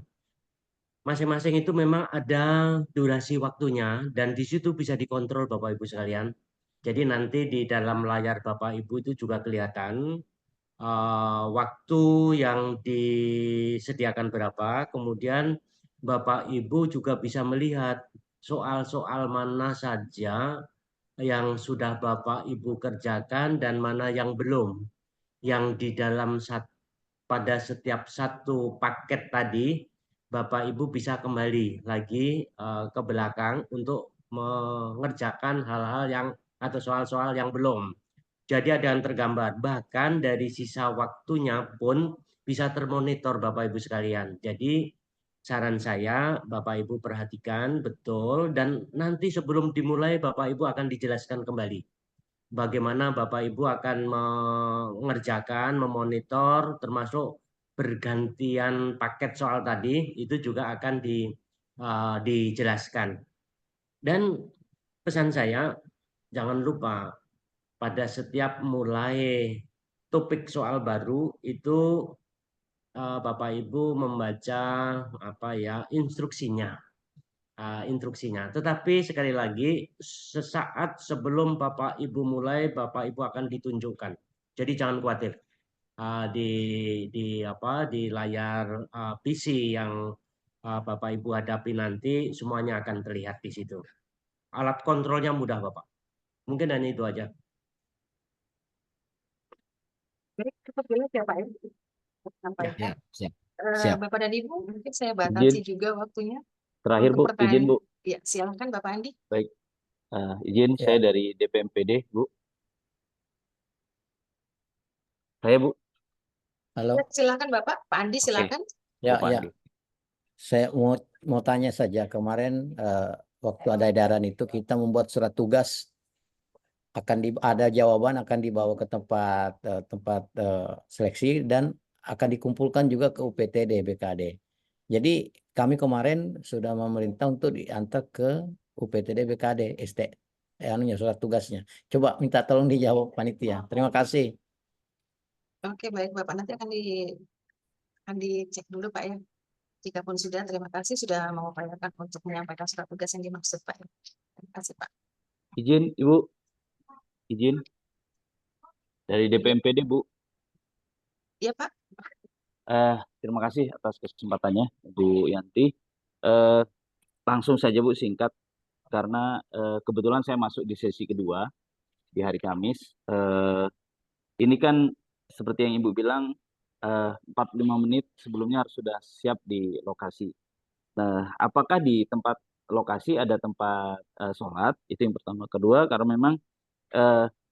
masing-masing itu memang ada durasi waktunya dan di situ bisa dikontrol Bapak Ibu sekalian. Jadi nanti di dalam layar Bapak Ibu itu juga kelihatan waktu yang disediakan berapa, kemudian Bapak Ibu juga bisa melihat soal-soal mana saja yang sudah Bapak Ibu kerjakan dan mana yang belum. Yang di dalam pada setiap satu paket tadi, Bapak Ibu bisa kembali lagi ke belakang untuk mengerjakan hal-hal yang atau soal-soal yang belum. Jadi ada yang tergambar, bahkan dari sisa waktunya pun bisa termonitor Bapak Ibu sekalian. Jadi saran saya Bapak Ibu perhatikan betul dan nanti sebelum dimulai Bapak Ibu akan dijelaskan kembali. Bagaimana Bapak Ibu akan mengerjakan, memonitor termasuk bergantian paket soal tadi itu juga akan dijelaskan. Dan pesan saya jangan lupa pada setiap mulai topik soal baru itu Bapak Ibu membaca instruksinya. Tetapi sekali lagi sesaat sebelum Bapak Ibu mulai Bapak Ibu akan ditunjukkan. Jadi jangan khawatir. Di layar PC yang Bapak Ibu hadapi nanti semuanya akan terlihat di situ. Alat kontrolnya mudah Bapak. Mungkin hanya itu aja. Baik, cukup jelas ya Pak ya. Ya, siap. Bapak dan Ibu, mungkin saya batasi juga waktunya. Terakhir Untuk Bu, izin Bu. Ya, silakan Bapak Andi. Baik, izin saya dari DPMPD Bu. Saya Bu. Halo. Ya, silakan Bapak, Pak Andi silakan. Ya, Pak ya. Andi. Saya mau tanya saja kemarin waktu ada edaran itu kita membuat surat tugas ada jawaban akan dibawa ke tempat seleksi dan akan dikumpulkan juga ke UPTD BKD. Jadi kami kemarin sudah memerintah untuk diantar ke UPTD BKD ST anunya surat tugasnya. Coba minta tolong dijawab panitia. Terima kasih. Oke, baik Bapak. Nanti akan dicek dulu Pak ya. Jikapun sudah, terima kasih sudah mengupayakan untuk menyampaikan surat tugas yang dimaksud Pak. Terima kasih Pak. Izin, Ibu. Izin. Dari DPMPD, Bu. Iya Pak. Terima kasih atas kesempatannya, Bu Yanti. Langsung saja, Bu, singkat. Karena kebetulan saya masuk di sesi kedua di hari Kamis. Ini kan seperti yang Ibu bilang, 45 menit sebelumnya harus sudah siap di lokasi. Nah, apakah di tempat lokasi ada tempat sholat? Itu yang pertama. Kedua, karena memang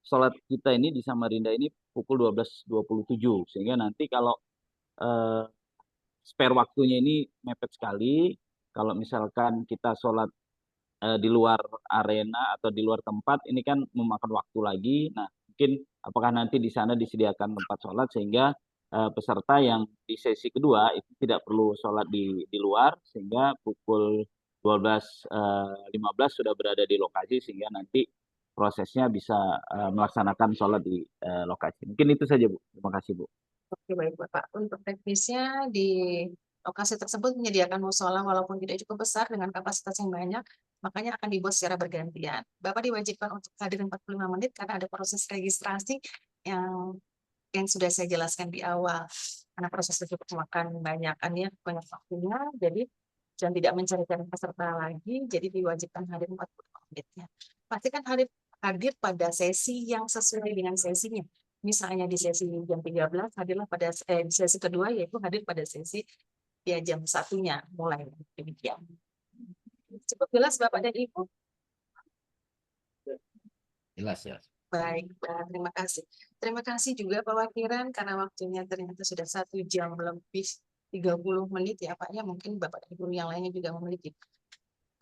sholat kita ini di Samarinda ini pukul 12.27, sehingga nanti kalau spare waktunya ini mepet sekali. Kalau misalkan kita sholat di luar arena atau di luar tempat, ini kan memakan waktu lagi. Nah, mungkin apakah nanti di sana disediakan tempat sholat sehingga peserta yang di sesi kedua itu tidak perlu sholat di luar, sehingga pukul 12.15 sudah berada di lokasi, sehingga nanti prosesnya bisa melaksanakan sholat di lokasi. Mungkin itu saja, Bu. Terima kasih, Bu. Oke, baik Bapak. Untuk teknisnya di lokasi tersebut menyediakan musola walaupun tidak cukup besar dengan kapasitas yang banyak, makanya akan dibuat secara bergantian. Bapak diwajibkan untuk hadir 45 menit karena ada proses registrasi yang sudah saya jelaskan di awal. Karena proses itu memakan banyak waktunya, jadi dan tidak mencari-cari peserta lagi, jadi diwajibkan hadir 45 menit. Ya. Pastikan hadir pada sesi yang sesuai dengan sesinya. Misalnya di sesi jam 13, hadirlah pada sesi kedua, yaitu hadir pada sesi ya jam 1-nya mulai. Demikian. Cukup jelas Bapak dan Ibu? Jelas ya. Baik, Pak. Terima kasih. Terima kasih juga Pak Wakiran, karena waktunya ternyata sudah 1 jam lebih 30 menit ya Pak. Ya, mungkin Bapak dan Ibu yang lainnya juga memiliki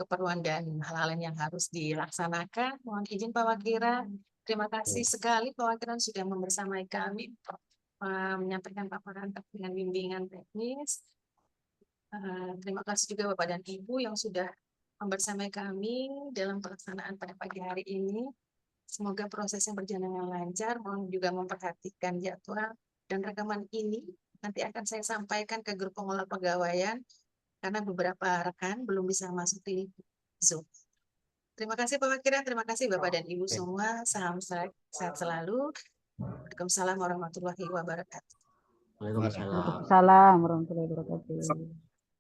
keperluan dan hal-hal yang harus dilaksanakan. Mohon izin Pak Wakiran. Terima kasih sekali Pak Wakiran sudah membersamai kami menyampaikan paparan dengan bimbingan teknis. Terima kasih juga Bapak dan Ibu yang sudah membersamai kami dalam pelaksanaan pada pagi hari ini. Semoga prosesnya berjalan dengan lancar. Mohon juga memperhatikan jadwal dan rekaman ini nanti akan saya sampaikan ke grup pengelola pegawaian karena beberapa rekan belum bisa masuk di Zoom. Terima kasih Pak Wakiran, terima kasih Bapak dan Ibu semua. Salam sehat selalu. Waalaikumsalam warahmatullahi wabarakatuh. Waalaikumsalam. Waalaikumsalam warahmatullahi wabarakatuh.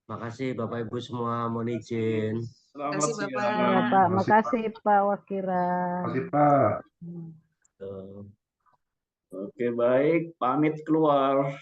Terima kasih Bapak Ibu semua, mohon izin. Terima kasih Bapak. Ya Pak, makasih Pak Wakiran. Terima kasih Pak. Oke, baik. Pamit keluar.